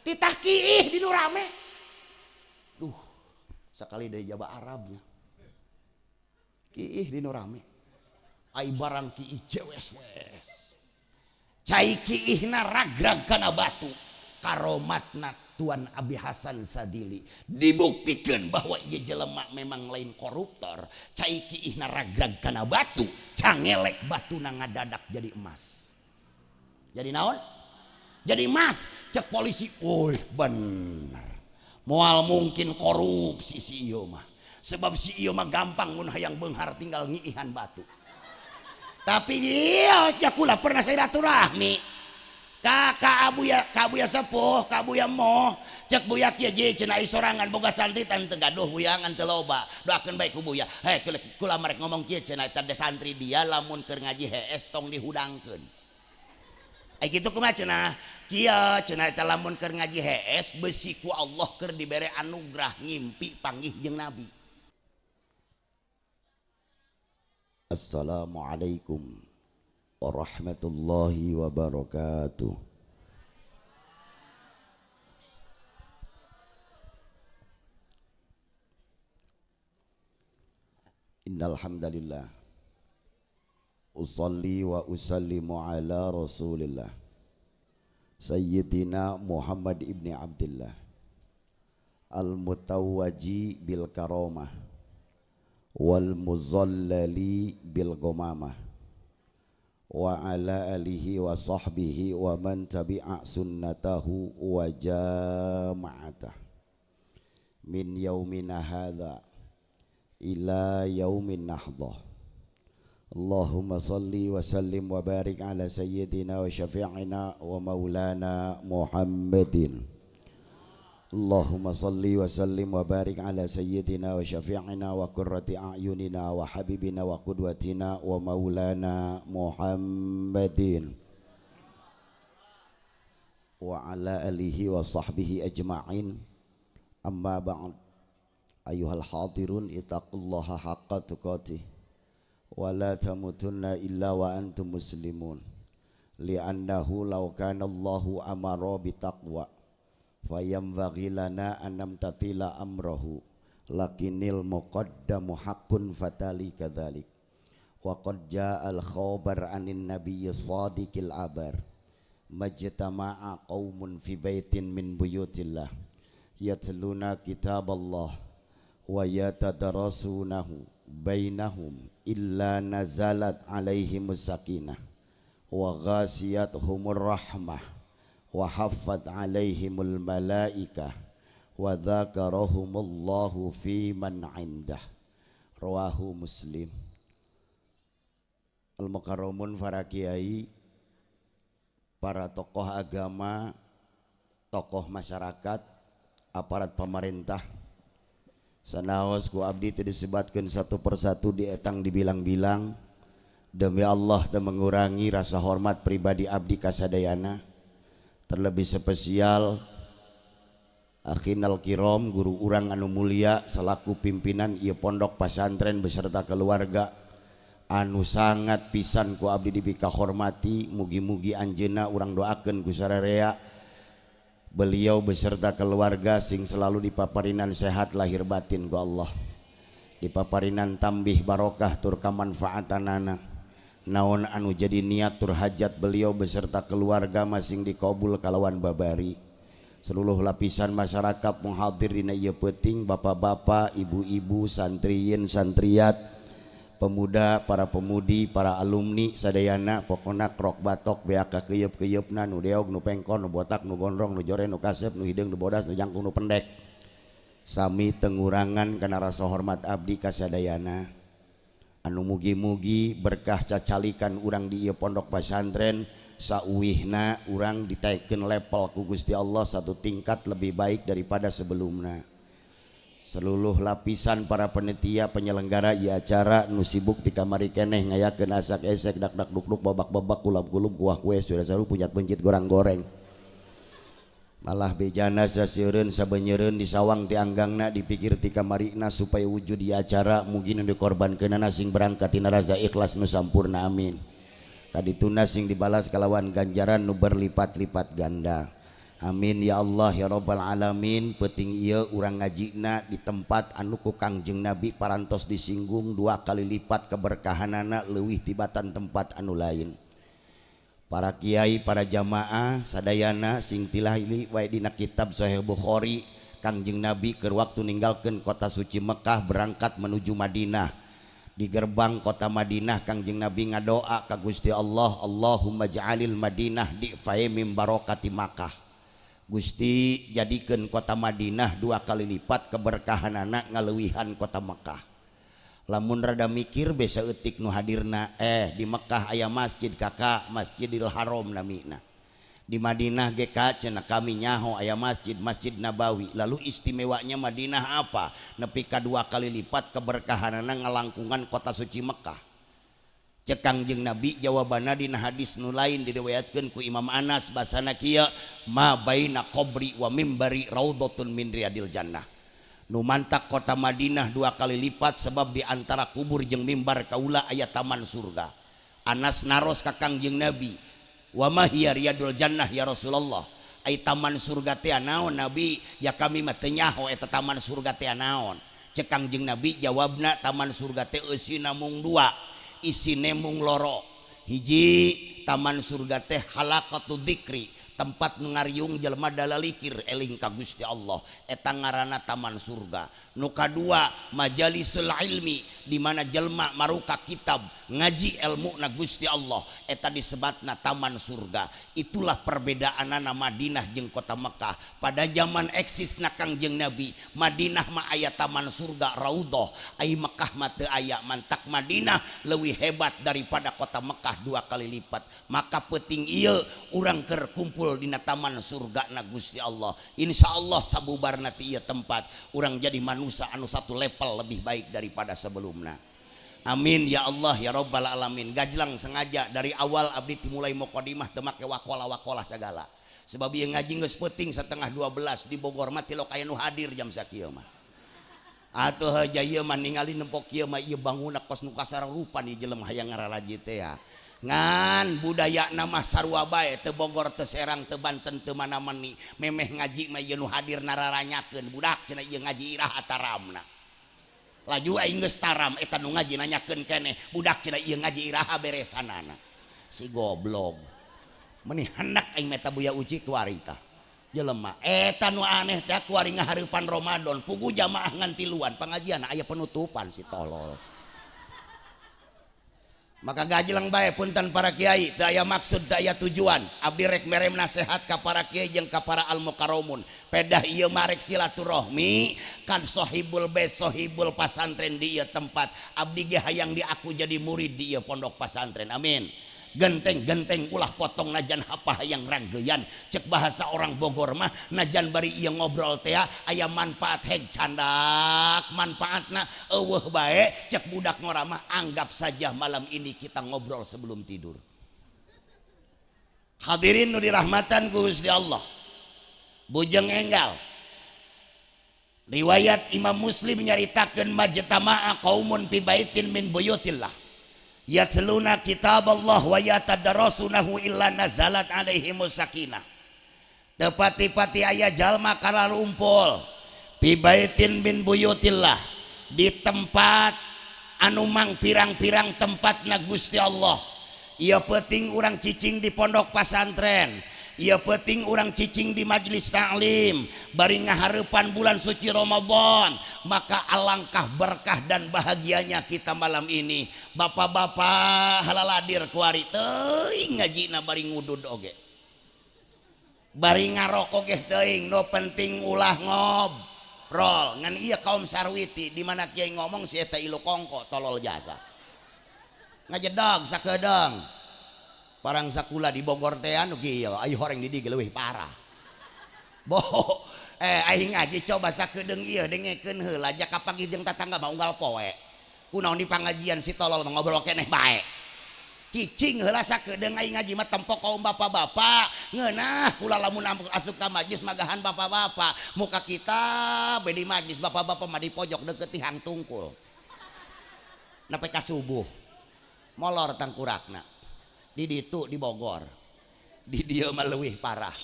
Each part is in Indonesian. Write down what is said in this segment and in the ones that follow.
titah kiih di nu rame. Duh, sekali dari Jawa Arabnya. Kiih di nu rame. Ai barang kiih jewes-wes. Cai kiihna ragrag kana batu. Karomatna Tuan Abi Hasan Sadili dibuktikan bahwa ia jelema memang lain koruptor. Cai kiihna ragrag kana batu, cangelek batuna ngadadak jadi emas. Jadi naon? Jadi emas. Cek polisi, woi bener. Moal mungkin korupsi si iyo mah. Sebab si iyo mah gampang mun hayang beunghar tinggal ngiihan batu. Tapi iya jakula pernah silaturahmi. Ka abuya sepuh, ka abuya moh, cek buya kieu je cenah sorangan boga santri tan teu gaduh buyangan teu loba. Doakeun bae ku buya. He kula marek ngomong kieu cenah teh santri dia lamun keur ngaji hees tong dihudangkeun. Kitu kumaha cenah? Kieu cenah eta lamun keur ngaji hees besi ku Allah keur dibere anugerah ngimpi panggih jeung nabi. Assalamualaikum warahmatullahi wabarakatuh. Innal hamdalillah usolli wa usallimu ala rasulillah sayyidina Muhammad ibni Abdillah al-mutawwaji bil karamah wal muzallali bil ghamamah wa ala alihi wa sahbihi wa man tabi'a sunnatahu wa jama'atah min yaumina hadha ila yaumin nahdah. Allahumma salli wa sallim wa barik ala sayyidina wa syafi'ina wa maulana Muhammadin. Allahumma salli wa sallim wa barik ala sayyidina wa syafi'ina wa qurrati a'yunina wa habibina wa qudwatina wa maulana Muhammadin wa ala alihi wa sahbihi ajma'in. Amma ba'd. Ayuhal hadirun ittaqullaha haqqa tuqatih wa la tamutunna illa wa antum muslimun li'annahu law kana Allahu amara bitaqwa fayambaghi lana an namtathila amrahu lakinil muqaddamu haqqun fatali kadzalik wa qad ja'al khabar anin nabiyyi shadiqil abar majtama'a qaumun fi baitin min buyutillah yatluna kitaballah wa yatadarasunahu bainahum illa nazalat alaihimus sakinah wa ghasiyatuhumur rahmah wa haffat alaihimul malaikah wa dzakarahumullahu fi man indah. Rawahu Muslim. Al-mukarramun para kiai, para tokoh agama, tokoh masyarakat, aparat pemerintah, sanaos ku abdi teu disebatkeun satu persatu dietang dibilang-bilang. Demi Allah teu mengurangi rasa hormat pribadi abdi kasadayana. Terlebih spesial akhinal kiram guru urang anu mulia selaku pimpinan ieu pondok pesantren beserta keluarga anu sangat pisan ku abdi dipika hormati. Mugi-mugi anjeunna urang doakeun ku sararea beliau beserta keluarga sing selalu dipaparinan sehat lahir batin ku Allah, dipaparinan tambih barokah tur kamanfaatanana. Naon anu jadi niat tur hajat beliau beserta keluarga masing dikabul kalawan babari. Seluruh lapisan masyarakat muhadir dina ieu peuting, bapak-bapak, ibu-ibu, santriyin, santriat, pemuda, para pemudi, para alumni sadayana, pokona krok batok beaka keyeup-keyeup nu deog, nu pengkon, nu botak, nu gondrong, nu jore, nu kasep, nu hideung, nu bodas, nu jangkung, nu pendek. Sami tengurangan kana rasa hormat abdi kasadayana. Anu mugi-mugi berkah cacalikan urang di ieu pondok pesantren sauwihna urang ditaikeun level ku Gusti Allah satu tingkat lebih baik daripada sebelumna. Seluruh lapisan para panitia penyelenggara ieu acara nu sibuk ti kamari keneh ngayakeun asak esek dak dak duk duk babak-babak kulab-kulub kuah kue sudah saru punyat pencit goreng-goreng. Malah bejana saseureun sabenyeureun disawang ti anggangna dipikir ti kamarina supaya wujud di acara mugi nu dikorbankeunana sing berangkat tina rasa ikhlas nu sampurna amin. Kadituna sing dibalas kalawan ganjaran nu berlipat-lipat ganda. Amin ya Allah ya Rabbal Alamin. Penting iya urang ngajina di tempat anu ku Kangjeng Nabi parantos disinggung 2 kali lipat keberkahanana leuwih tibatan tempat anu lain. Para kiai, para jamaah sadayana sing tilah ini wae dina kitab Sahih Bukhari, Kangjeng Nabi keur waktu ninggalkeun kota suci Mekah berangkat menuju Madinah. Di gerbang kota Madinah Kangjeng Nabi ngadoa ka Gusti Allah, Allahumma ja'alil Madinah di'fae min barokati Makkah. Gusti jadikeun kota Madinah 2 kali lipat keberkahanana ngaleuwihan kota Mekah. Lamun rada mikir besa eutik nu hadirna di Mekah aya masjid kakak Masjidil Haram namina. Di Madinah ge cenah kami nyaho aya masjid Masjid Nabawi. Lalu istimewanya Madinah apa? Nepi ka 2 kali lipat keberkahanana ngalangkungan kota suci Mekah. Cek Kangjeng Nabi jawabanna dina hadis nu lain diriwayatkeun ku Imam Anas basana kieu ma baina qabri wa mimbari raudhatun min riyadil jannah. Nu mantak kota Madinah 2 kali lipat sebab di antara kubur jeung mimbar kaula aya taman surga. Anas naros ka Kangjeng Nabi, wa ma hiya riyadul jannah ya Rasulullah. Ai taman surga teh naon Nabi? Ya kami mah teu nyaho eta taman surga teh naon. Cek Kangjeng Nabi jawabna taman surga teh eusina mung 2. Isine mung loro. Hiji taman surga teh halaqatu dzikri, tempat ngariung jelema dalalikir eling ka Gusti Allah, eta ngaranna taman surga. Nu kadua majalisul ilmi, di mana jelema maruka kitab ngaji ilmu na Gusti Allah, eta disebatna taman surga. Itulah perbedaanana Madinah jeung kota Mekah. Pada zaman eksisna Kangjeng Nabi, Madinah mah aya taman surga raudhah, ai Mekah mah teu aya. Mantak Madinah leuwih hebat daripada kota Mekah 2 kali lipat. Maka penting ieu urang keur kumpul dina taman surga na Gusti Allah. Insyaallah sabubarna ti ieu tempat urang jadi manusia anu satu level lebih baik daripada sebelumnya. Amin ya Allah ya Rabbal Alamin. Gajlang sengaja dari awal abdi mulai muqaddimah teu make wakola segala. Sebab ieu ngaji geus peuting 11:30 di Bogor mah tilok aya nu hadir jam sakieu mah. Atuh haja ieu mah ningali nempok kieu mah ieu bangunna kos nu kasarupan ieu jelema hayang ngararaji teh ya. Ngan budaya nama sarua bae teu Bogor teu Serang teu Banten teu mana-mani memeh ngaji mah ieu nu hadir nararanyakeun budak cenah ieu ngaji iraha taramna. Laju aing geus taram eta nu ngaji nanyakeun keneh budak cenah ieu ngaji iraha beresanana. Si goblok. Meni hendak aing meta buya uji kuari tah. Jelema eta nu aneh teh kuari ngahareupan Ramadan pugu jamaah ngan tiluan pangajian aya penutupan si tolol. Maka gajlang bae punten para kiai teu aya maksud teu aya tujuan abdi rek merem nasihat ka para kiai jeung ka para al mukarramun pedah ieu marek silaturahmi kan sohibul bait sohibul pasantren di ieu tempat abdi ge hayang diaku jadi murid di ieu pondok pasantren. Amin. Genteng-genteng ulah potong najan apa hayang ranggeyan. Cek bahasa orang Bogor mah najan bari ieu ngobrol teh aya manfaat heg candak manfaatna eueuh bae. Cek budak ngora mah anggap saja malam ini kita ngobrol sebelum tidur. Hadirin nu dirahmatan Gusti Allah, bujeng enggal riwayat Imam Muslim nyaritakeun majtama'a qaumun fi baitin min buyutillah yatluna kitab Allah wa yatadarasunahu illa nazalat alaihimus sakinah. Tepati-pati aya jalma kalarumpul fi baitin min buyutillah, di tempat anu mang pirang-pirang tempatna Gusti Allah. Ieu penting urang cicing di pondok pasantren, ieu penting urang cicing di majelis taklim bari ngahareupan bulan suci Ramadan. Maka alangkah berkah dan bahagianya kita malam ini. Bapak-bapak halaladir kuari teuing ngajina bari ngudud oge, bari ngarok oge teuing. No penting ulah ngobrol ngan iya kaum sarwiti di mana kiai ngomong si eta ilu kongko tolol jasa ngajedog sakedeung. Parang sakula di Bogor teh anu kieu ayo horeng di dieu leuwih parah. Aing ngaji coba sakedeung ieu dengekeun heula jak kapagi jeung tatangga mah unggal poe. Kunaon di pangajian si tolol ngobrol keneh bae. Cicing heula sakedeung aing ngaji mah tempok kaum bapak-bapak. Ngeunah kula lamun asup ka majlis magahan bapak-bapak. Muka kita bedi majlis bapak-bapak mah di pojok deukeut ti hang tungkul. Nepi ka subuh. Molor tangkurakna. Di ditu di Bogor. Di dieu mah leuwih parah.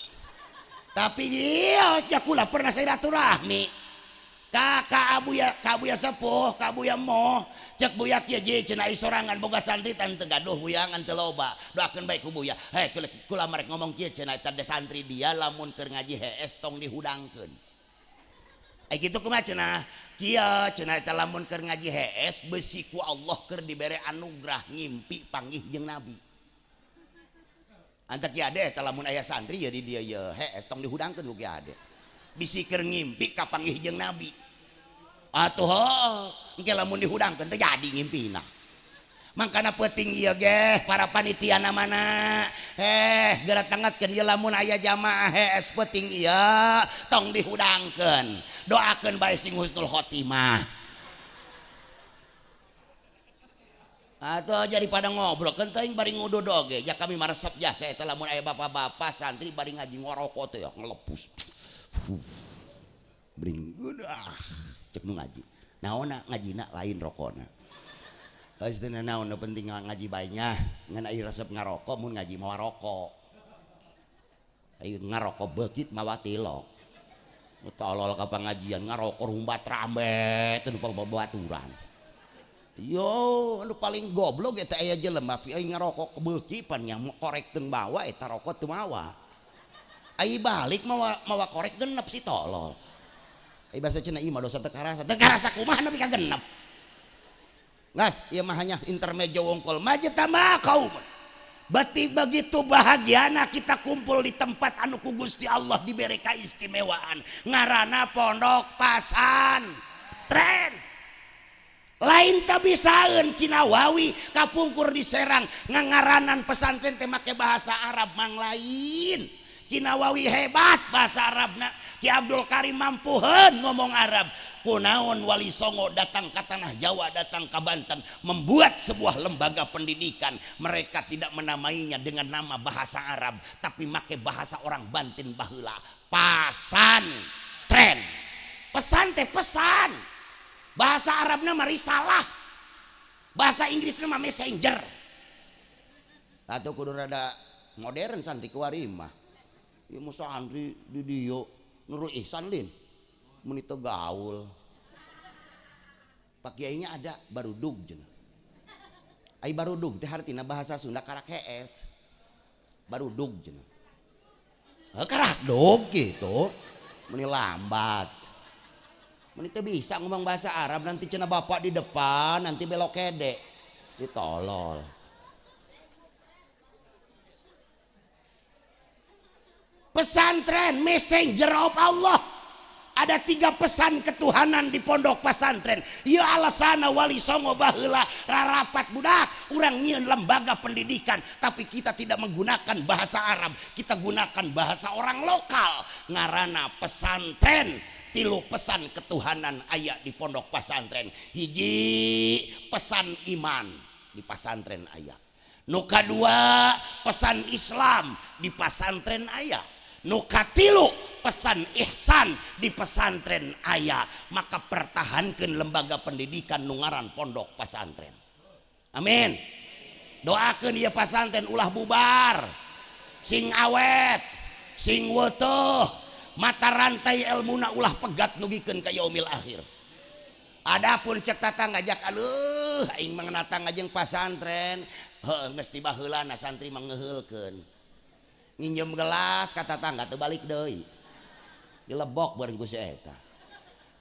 Tapi iya jakula pernah silaturahmi kakak abuya sepuh kabuya moh cek buya kieu je cenah sorangan boga santri tan teu gaduh buyangan teu loba doakeun bae ku buya kula marek ngomong kieu cenah eta santri dia lamun keur ngaji hees tong dihudangkeun kitu kumaha cenah kieu cenah eta lamun keur ngaji hees besi ku Allah keur dibere anugerah ngimpi panggih jeung nabi anta kieu ade eta lamun aya santri ya di dieu ye hees tong dihudangkeun ku kieu ade bisi keur ngimpi ka panggih jeung nabi atuh engke lamun dihudangkeun teh jadi ngimpina mangkana penting ieu ge para panitia mana geura tangatkeun ieu lamun aya jamaah hees penting ieu tong dihudangkeun doakeun bae sing husnul khotimah atuh jadi pada ngobrol keun teuing bari ngududog ge ja kami maresep jasa eta lamun aya bapak-bapak santri bari ngaji ngorokok teh ngelepus bring cek nu ngaji naonna ngajina lain rokona astina naon nu penting ngaji baenya ngan aya resep ngarokok mun ngaji mawa rokok ayo ngarokok beukit mawa tilok tolol ka pangajian ngarokok rumbat rambe teu lupa babaturan yo anu paling goblok eta aya jelema pi aya ngarokok beuki pan nya korek teu bawa eta rokok teu mawa ai balik mawa korek genep si tolol ai bahasa cenah ieu mah dosa teu karasa kumaha nepi ka genep ngas ieu mah hanya intermezzo wongkol mah tambah kaum berarti begitu bahagiana kita kumpul di tempat anu ku Gusti Allah diberi keistimewaan ngaranna pondok pasantren lain teu bisaeun Kinawawi kapungkur di Serang ngangaranan pesantren teh make bahasa Arab mang lain Kinawawi hebat bahasa Arabna Ki Abdul Karim mampuheun ngomong Arab kunaon Wali Songo datang ke tanah Jawa datang ke Banten membuat sebuah lembaga pendidikan mereka tidak menamainya dengan nama bahasa Arab tapi make bahasa orang Banten baheula pasantren pesan teh pesan bahasa Arabna mah risalah bahasa Inggrisna mah messenger atuh kudu rada modern santri kuwarimah ieu mah santri di dieu Nurul Ihsan lin mun itu gaul pak kiainya ada barudug cenah ai barudug teh hartina bahasa Sunda karak hees barudug cenah karak dog gitu mun lambat mun teu bisa ngomong bahasa Arab nanti cenah bapak di depan nanti belok kede si tolol pesantren messenger of Allah ada 3 pesan ketuhanan di pondok pesantren ieu alasana Wali Songo baheula rarapat budak urang nyieun lembaga pendidikan tapi kita tidak menggunakan bahasa Arab kita gunakan bahasa orang lokal ngaranna pesantren 3 pesan ketuhanan aya di pondok pesantren hiji pesan iman di pesantren aya nu kadua pesan Islam di pesantren aya nu katilu pesan ihsan di pesantren aya maka pertahankeun lembaga pendidikan nu ngaran pondok pesantren amin doakeun ieu pesantren ulah bubar sing awet sing weutuh mata rantai ilmuna ulah pegat nugikeun ka yaumil akhir adapun cek tatangga jak aleuh aing mengenatang jeung pesantren heuh geus tiba heulana santri mangeuheulkeun nginjem gelas kata tangga teu balik deui dilebok bareng ku si eta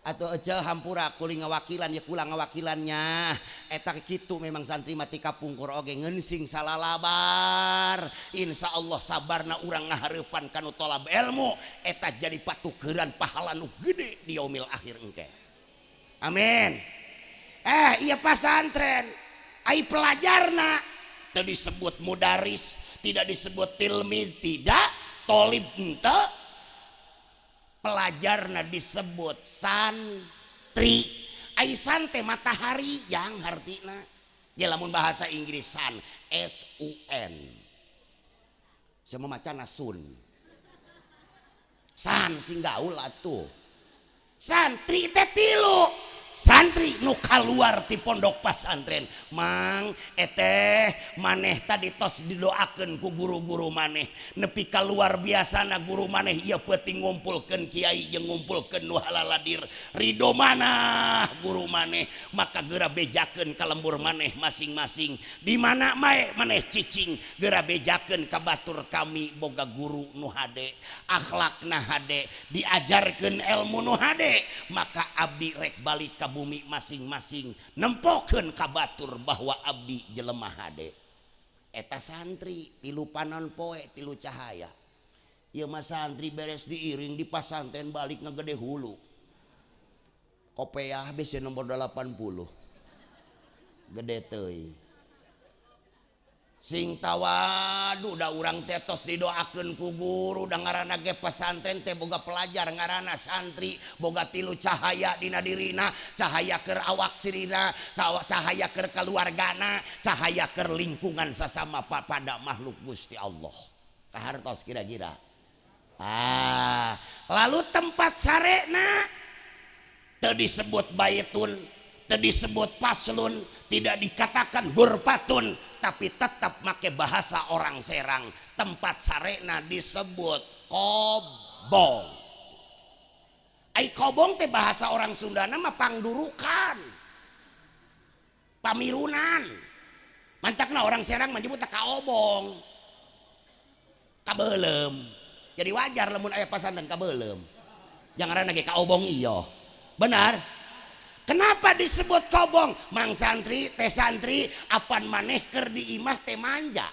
atuh ece hampura kuring ngawakilan ya kula ngawakilannya eta kitu memang santri mati kapungkur oge ngeunsing salalabar insyaallah sabarna urang ngahareupan kanu tolab ilmu eta jadi patukeran pahala nu gede di yaumil akhir engke amin iya pesantren ai pelajarna teu disebut mudaris tidak disebut tilmiz tidak tolib ente pelajarna disebut santri aisan teh matahari yang artina ya lamun bahasa Inggris sun S-U-N sama macana sun san sing gaul atuh santri teh 3 santri nu keluar ti pondok pesantren mang eteh maneh tadi tos didoakeun ku guru-guru maneh nepi ka luar biasana guru maneh ieu peuting ngumpulkeun kiai jeung ngumpulkeun nu halaladir ridho mana guru maneh maka geura bejakeun ka lembur maneh masing-masing di mana mae maneh cicing geura bejakeun ka batur kami boga guru nu hade akhlakna hade diajarkeun ilmu nu hade maka abdi rek balik ka bumi masing-masing nempokeun ka batur bahwa abdi jelema hade eta santri tilu panon poe tilu cahaya ieu mah santri beres diiring di pasantren balik ngegede hulu kopiah bese nomor 80 gede teuing sing tawadu da urang tetos didoakeun ku guru da ngaranna ge pesantren teh boga pelajar ngaranna santri boga tilu cahaya dina dirina cahaya keur awak sirina cahaya keur keluargana cahaya keur lingkungan sasama pada makhluk Gusti Allah kahartos kira-kira lalu tempat sarena teu disebut baitun teu disebut paslun tidak dikatakan gurfatun tapi tetap make bahasa orang Serang tempat sarena disebut kobong ai kobong teh bahasa orang Sundana mah pangdurukan pamirunan mantakna orang Serang menyebutna kaobong kabeulem jadi wajar lamun aya pasantren kabeulem jangan lagi kaobong iyo benar. Kenapa disebut kobong? Mang santri, teh santri, apan maneh keur diimah teh manja.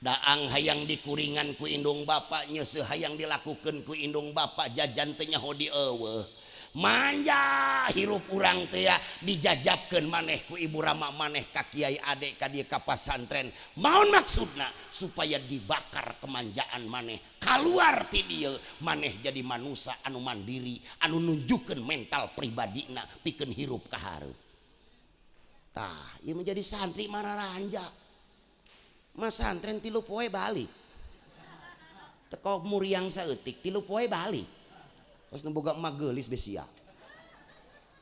Daang hayang dikuringan ku indung bapak nyeuseum hayang dilakukeun ku indung bapak jajan teh nyaho dieuweuh. Manja hirup urang teh dijajabkeun maneh ku ibu rama maneh ka kiai ade ka dieu ka pasantren. Maon maksudna supaya dibakar kemanjaan maneh. Kaluar ti dieu maneh jadi manusia anu mandiri anu nunjukkeun mental pribadina pikeun hirup ka hareup. Tah, ieu menjadi santri mararanja. Mas santren 3 poe balik. Teko muriang saeutik 3 poe balik. Terus nemboga emak geulis besia.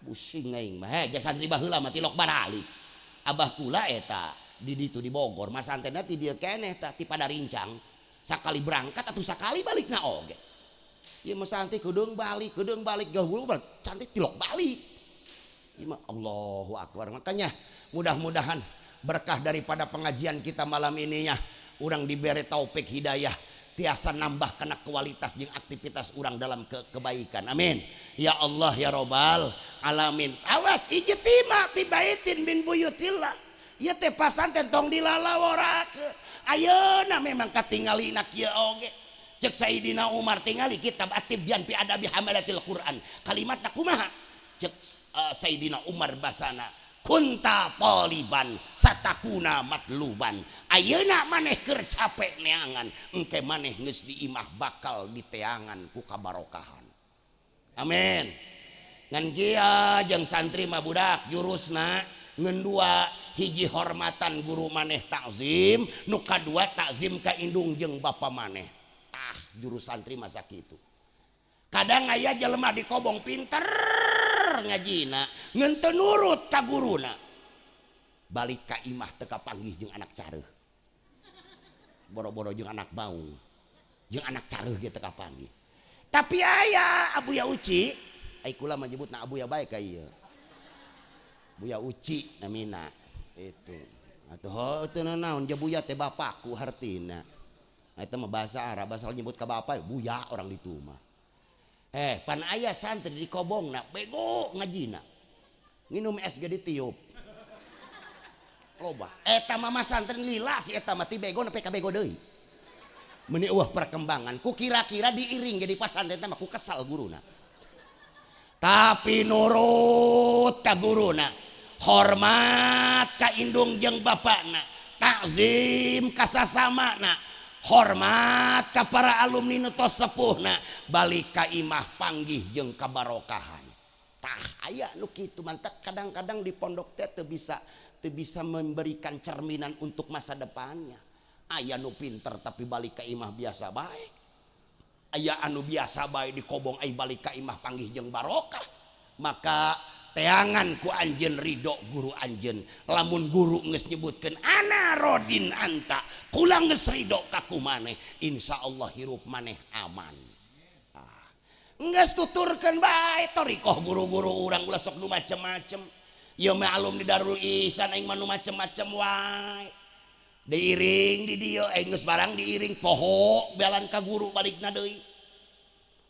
Pusing aing mah. Heh, santri baheula mah tilok baralik. Abah kula eta di ditu di Bogor, mas santrenna ti dieu keneh tah ti Padarincang. Sakali berangkat atau sakali balikna oge. Ieu mah santri kedeung balik gaul santri tilok balik. Ieu mah Allahu akbar. Makanya mudah-mudahan berkah daripada pengajian kita malam ini ya, urang diberi taufik hidayah tiasa nambah kena kualitas jeung aktivitas urang dalam kebaikan. Amin. Ya Allah ya Robbal alamin. Awas ijtima fi baitin min buyutillah. Ieu teh pasantren tong dilalaworakeun. Ayeuna memang katingalina kieu oge. Cek Sayyidina Umar tingali kitab At-Tibyan fi Adabi Hamalatil Quran. Kalimatna kumaha? Cek Sayyidina Umar basana kunta taliban satakuna matluban. Ayeuna maneh keur capek neangan engke maneh geus diimah bakal diteangan ku kabarokahan. Amin. Ngan kieu jeung santri mah budak jurusna ngeun 2 hiji hormatan guru maneh takzim nu kadua takzim ka indung jeung bapa maneh. Tah jurus santri mah sakitu. Kadang aya jelema di kobong pinter ngajina ngeun teu nurut ka guruna balik ka imah teu kapanggih jeung anak careuh boro-boro jeung anak baung jeung anak careuh ge teu kapanggih tapi aya Abuya Uci ai kula mah nyebutna Abuya bae ka ieu Buya Uci namina itu atuh teu naon je buya teh bapakku hartina eta mah bahasa Arab asal nyebut ka bapa buya orang ditu mah. Pan aya santri di kobongna bego ngajina nginum es ge ditiup loba eta mah santri lila si eta mah ti bego nepi ka bego deui meuni eueuh perkembangan ku kira-kira diiring ge di pasantren teh mah ku kesal guruna tapi nurut ka guruna hormat ka indung jeung bapana takzim ka sasamana hormat ka para alumni nu tos sepuhna balik ka imah panggih jeung kabarokahan. Tah aya nu kitu mantek kadang-kadang di pondok teh teu bisa memberikan cerminan untuk masa depannya. Aya nu pinter tapi balik ka imah biasa bae. Aya anu biasa bae di kobong ai balik ka imah panggih jeung barokah. Maka teangan ku anjeun ridho guru anjeun lamun guru geus nyebutkeun ana rodin anta kula geus ridho ka kumaneh insyaallah hirup maneh aman. Geus tuturkeun bae torikoh guru-guru urang ulah sok nu macem-macem. Ieu mah alum di Darul Ihsan aing mah nu macem-macem wae. Diiring di dieu aing geus barang diiring poho belan ka guru balikna deui.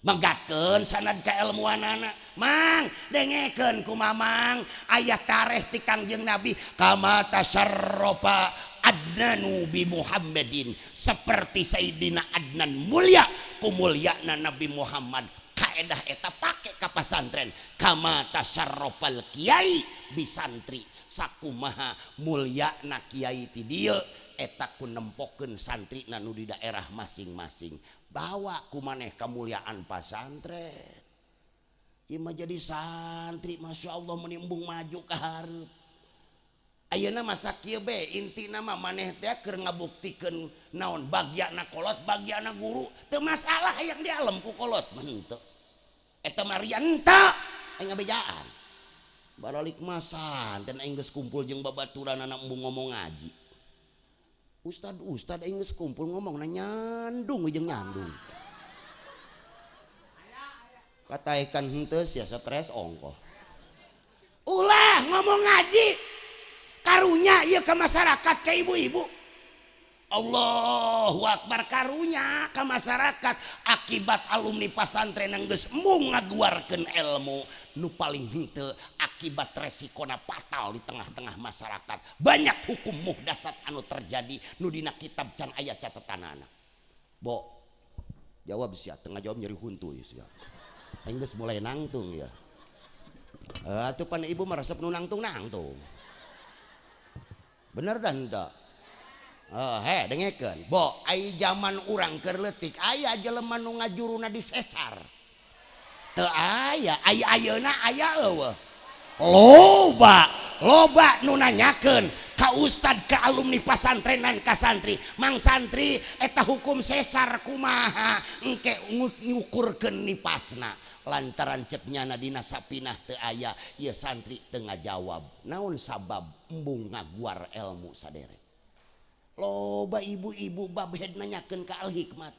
Manggatkeun sanad ka ilmuanana. Mang, dengekeun ku mamang aya tareh ti Kangjeng Nabi kama tasyarrafa Adnanu bi Muhammadin seperti Sayyidina Adnan mulia kumulyana Nabi Muhammad. Kaedah eta pake ka pasantren kama tasyarrafal kiai bisantri sakumaha mulyana kiai ti dieu eta ku nempokeun santrina nu di daerah masing-masing bawa kumaneh kemuliaan pasantren. Ieu mah jadi santri Masya Allah menimbung maju ka hareup. Ayeuna masa kieu be intina mah maneh teh keur ngabuktikeun naon bagiana kolot bagiana guru teu masalah hayang di alam ku kolot mah henteu. Eta mah rian henteu aya ngabejaan. Baralik mah santen aing geus kumpul jeung babaturan anak embung ngomong ngaji. Ustad aing geus kumpul ngomongna nyandung jeung nyandung. Kataekan henteu sia stres ongkoh. Ulah ngomong ngaji. Karunya ieu ka masyarakat ka ibu-ibu. Allahu Akbar karunya ka masyarakat akibat alumni pasantren yang geus embung ngaguarkeun ilmu nu paling henteu akibat resikona fatal di tengah-tengah masyarakat. Banyak hukum muhdasat anu terjadi nu dina kitab can aya catatanana. Bo jawab sia tengah jawab nyeri huntu ya sia. Aing geus mulai nangtung ya. Atuh pan ibu meresep nu nangtung-nangtung. Bener dan teu? Dengekeun. Bo ai zaman urang keur leutik aya jelema nu ngajuruna di sesar. Teu aya, ayeuna aya eueuh. Loba nu nanyakeun ka ustad ka alumni pasantrenan ka santri. Mang santri eta hukum sesar kumaha engke ngukurkeun nipasna. Lantaran cepnyana dina sapinah teu aya ieu santri teu ngajawab naon sabab embung ngaguar ilmu saderek. Loba ibu-ibu babhed nanyakeun ka Al Hikmat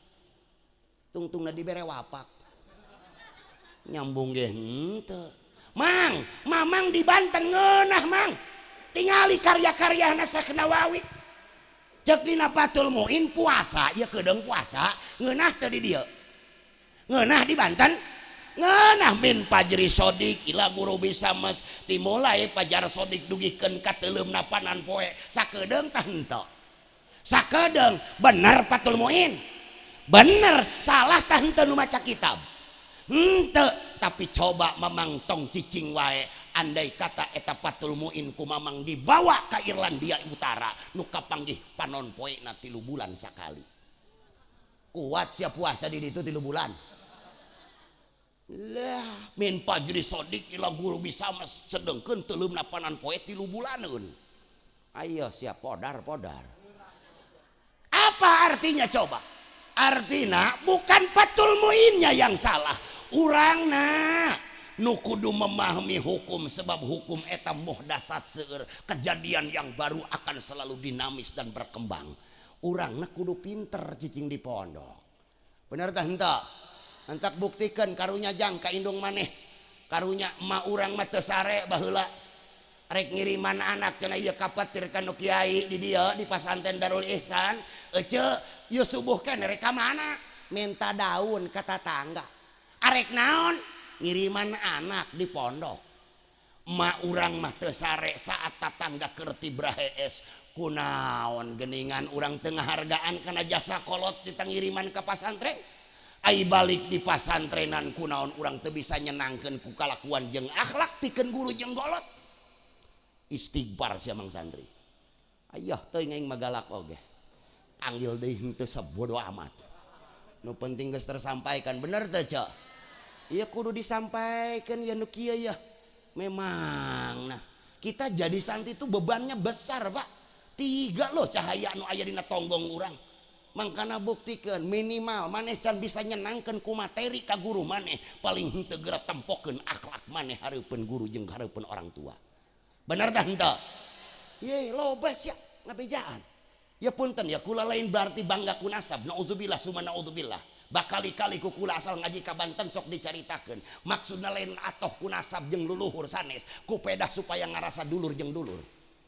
tungtungna dibere wapak nyambung ge henteu. Mang, mamang di Banten ngeunah mang tingali karya-karyana Syekh Nawawi ceuk dina Fathul Muin puasa ieu kedeung puasa ngeunah teu di dieu ngeunah di Banten ngeunah min Fajri Sodik ila guru bisa mes timulai Fajar Sodik dugikeun ka teuleumna panan poe sakedeung tah henteu sakedeung bener Fathul Muin bener salah tah henteu nu maca kitab henteu tapi coba mamang tong cicing wae andai kata eta Fathul Muin ku mamang dibawa ka Irlandia Utara nu kapanggih panon poena 3 bulan sakali kuat sia puasa di ditu 3 bulan. Lah min Fajri Sodik ila guru bisa mas sedengkeun teuleumna panan poe 3 bulaneun. Ayo siap podar. Apa artinya coba? Artinya bukan Fathul Muinnya yang salah. Urangna nu kudu memahami hukum sebab hukum eta muhdasat seueur kejadian yang baru akan selalu dinamis dan berkembang. Urangna kudu pinter cicing di pondok. Bener tah henteu? Antak buktikan karunya jang ka indung maneh karunya emak urang mah teu sare baheula rek ngiriman anak cenah ieu kapetir ka nu kiai di dieu di pasantren Darul Ihsan ece ieu subuh keneh rek ka mana minta daun ka tatangga arek naon ngiriman anak di pondok emak urang mah teu sare saat tatangga keur tibrah hees kunaon geuningan urang teu ngahargaan kana jasa kolot di ngiriman ka pasantren. Ai balik di pasantrenan kunaon urang teu bisa nyenangkeun ku kalakuan jeung akhlak pikeun guru jeung golot. Istighfar sia mang santri. Aya teuing aing magalak oge. Panggil deui henteu sabodo amat. Nu penting geus tersampaikan bener teu ce? Ieu kudu disampaikan ya nu kieu ya. Memang nah kita jadi santri itu bebannya besar Pak. 3 loh cahaya nu aya dina tonggong urang. mangkana buktikan minimal maneh can bisa nyenangkan ku materi ka guru maneh paling henteu geura tempokeun akhlak maneh hareupeun guru jeung hareupeun orang tua. Bener dah henteu? Ye loba sia ngabejaan. Ya punten ya kula lain berarti bangga ku nasab. Nauzubillah summa nauzubillah. Bakali-kali ku kula asal ngaji ka Banten sok dicaritakeun. Maksudna lain atoh ku nasab jeung luluhur sanes, ku pedah supaya ngarasa dulur jeung dulur.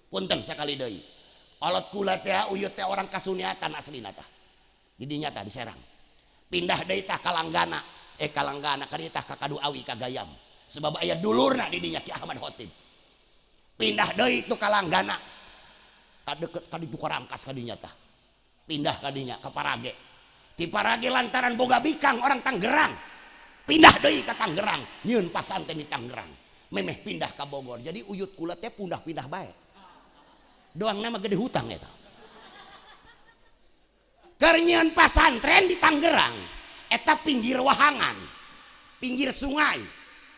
Punten sakali deui. Olot kula teh uyut teh orang kasuniatan aslina tah. Di nyata di Serang. Pindah deui tah ka Langgana. Kalanggana ka dieu tah ka Kadu Awi ka Gayam. Sebab aya dulurna di dinya Ki Ahmad Khotib. Pindah deui tu ka Langgana. Ka deukeut ka ditu Rangkas ka dinya tah. Pindah ka dinya ka Parage. Ti Parage lantaran boga bikang orang Tanggerang. Pindah deui ka Tanggerang, nyieun pasanten di Tanggerang. Memeh pindah ka Bogor. Jadi uyut kula teh pindah-pindah bae. Doang nama gede hutang eta. Karnyian pasantren di Tanggerang eta pinggir wahangan, pinggir sungai,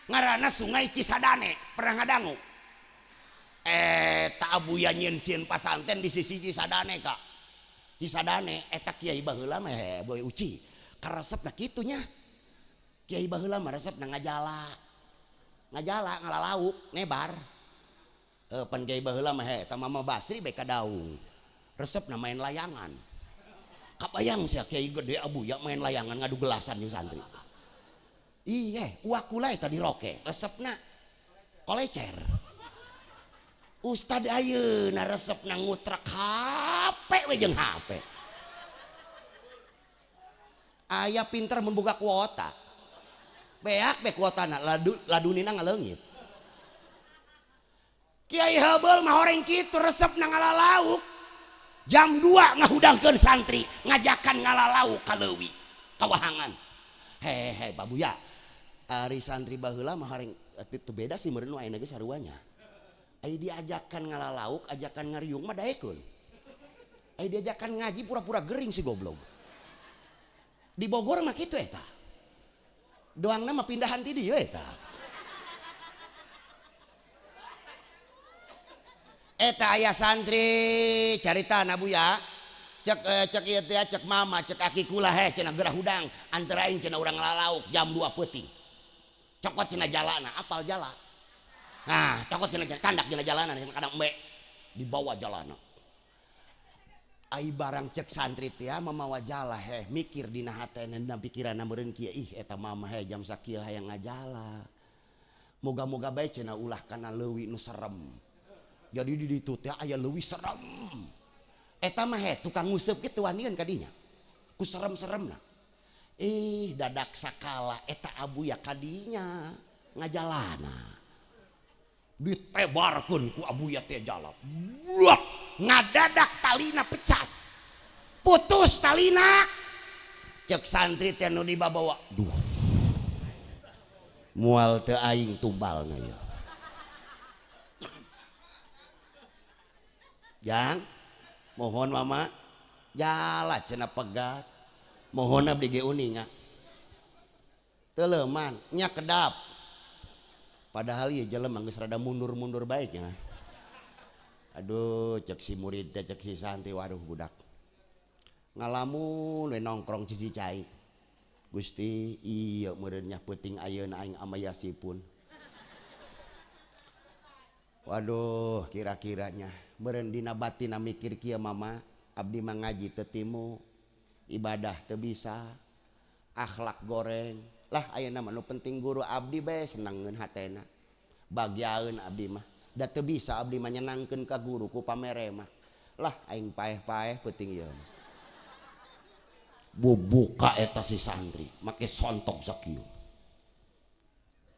ngaranna Sungai Cisadane. Pernah ngadangu? Eta abuya nyieun cieun pasantren di sisi Cisadane kak. Cisadane eta kiai baheula mah boy uci. Karesepna kitu nya. Kiai baheula mah resepna ngajala. Ngajala ngalalauk nebar. Pan kiai baheula mah eta Mama Basri bae ka daung. Resepna main layangan. Kabayang sia kiai gede abuya main layangan ngadu gelasan jeung santri. Iya, uak kula eta diroke. Resepna kolecer. Ustad ayeuna resepna ngutrak HP we jeung HP. Aya pinter membuka kuota. Beak be kuotana ladunina ngaleungit. Kiai Hebel mah horeng kitu resepna ngalalauk. Jam 2 ngahudangkeun santri ngajakan ngalalauk ka leuwih ka wahangan. Hehe babuya. Ari santri baheula mah horeng itu beda sih meureun ayeuna ge saruanya. Ai diajakan ngalalauk, ajakan ngariung mah daekeun. Ai diajakan ngaji pura-pura gering si goblok. Di Bogor mah kitu eta. Doangna mah pindahan ti dieu eta. Eta aya santri caritana buya. Cek ieu teh cek mama, cek aki kula cenah gerah hudang antara aing cenah urang ngalalauk jam 2 peuting. Cokot cenah jalana, apal jala. Nah, cokot cenah kandak cenah jalana kadang embe dibawa jalana. Ai barang cek santri teh mamawa jala mikir dina hatena dina pikiranna meureun kieu ih eta mama jam sakieu hayang ngajala. Moga-moga bae cenah ulah kana leuwih nu serem. Jadi di ditu teh aya leuwih serem. Eta mah tukang nguseup kitu wanian ka dinya. Ku serem-seremna. Dadak sakala eta abuya ka dinya ngajalana. Ditebarkeun ku abuya teh jala. Blak ngadadak talina pecat. Putus talina. Cek santri teh nu dibawa. Duh. Moal teu aing tumbalna ya. Jang, mohon mama, jala cenah pegat, mohon abdi ge uninga, teleuman, nya kedap, padahal ya jelema geus rada mundur-mundur baiknya. Aduh, cek si murid teh cek si santri, waduh budak, ngalamun we nongkrong cici cai, Gusti, iya meureun nya peuting ayeuna aing amayasipun. Waduh, kira-kiranya beren dina batina mikir kieu mama abdi mah ngaji teu timu, ibadah teu bisa, akhlak goreng. Lah ayeuna mah nu penting guru abdi bae senengeun hatena. Bagyaeun abdi mah. Da teu bisa abdi mah nyenangkeun ka guru ku pamere mah. Lah aing paeh-paeh peuting ieu. Bubuka eta si santri make sontok sakieu.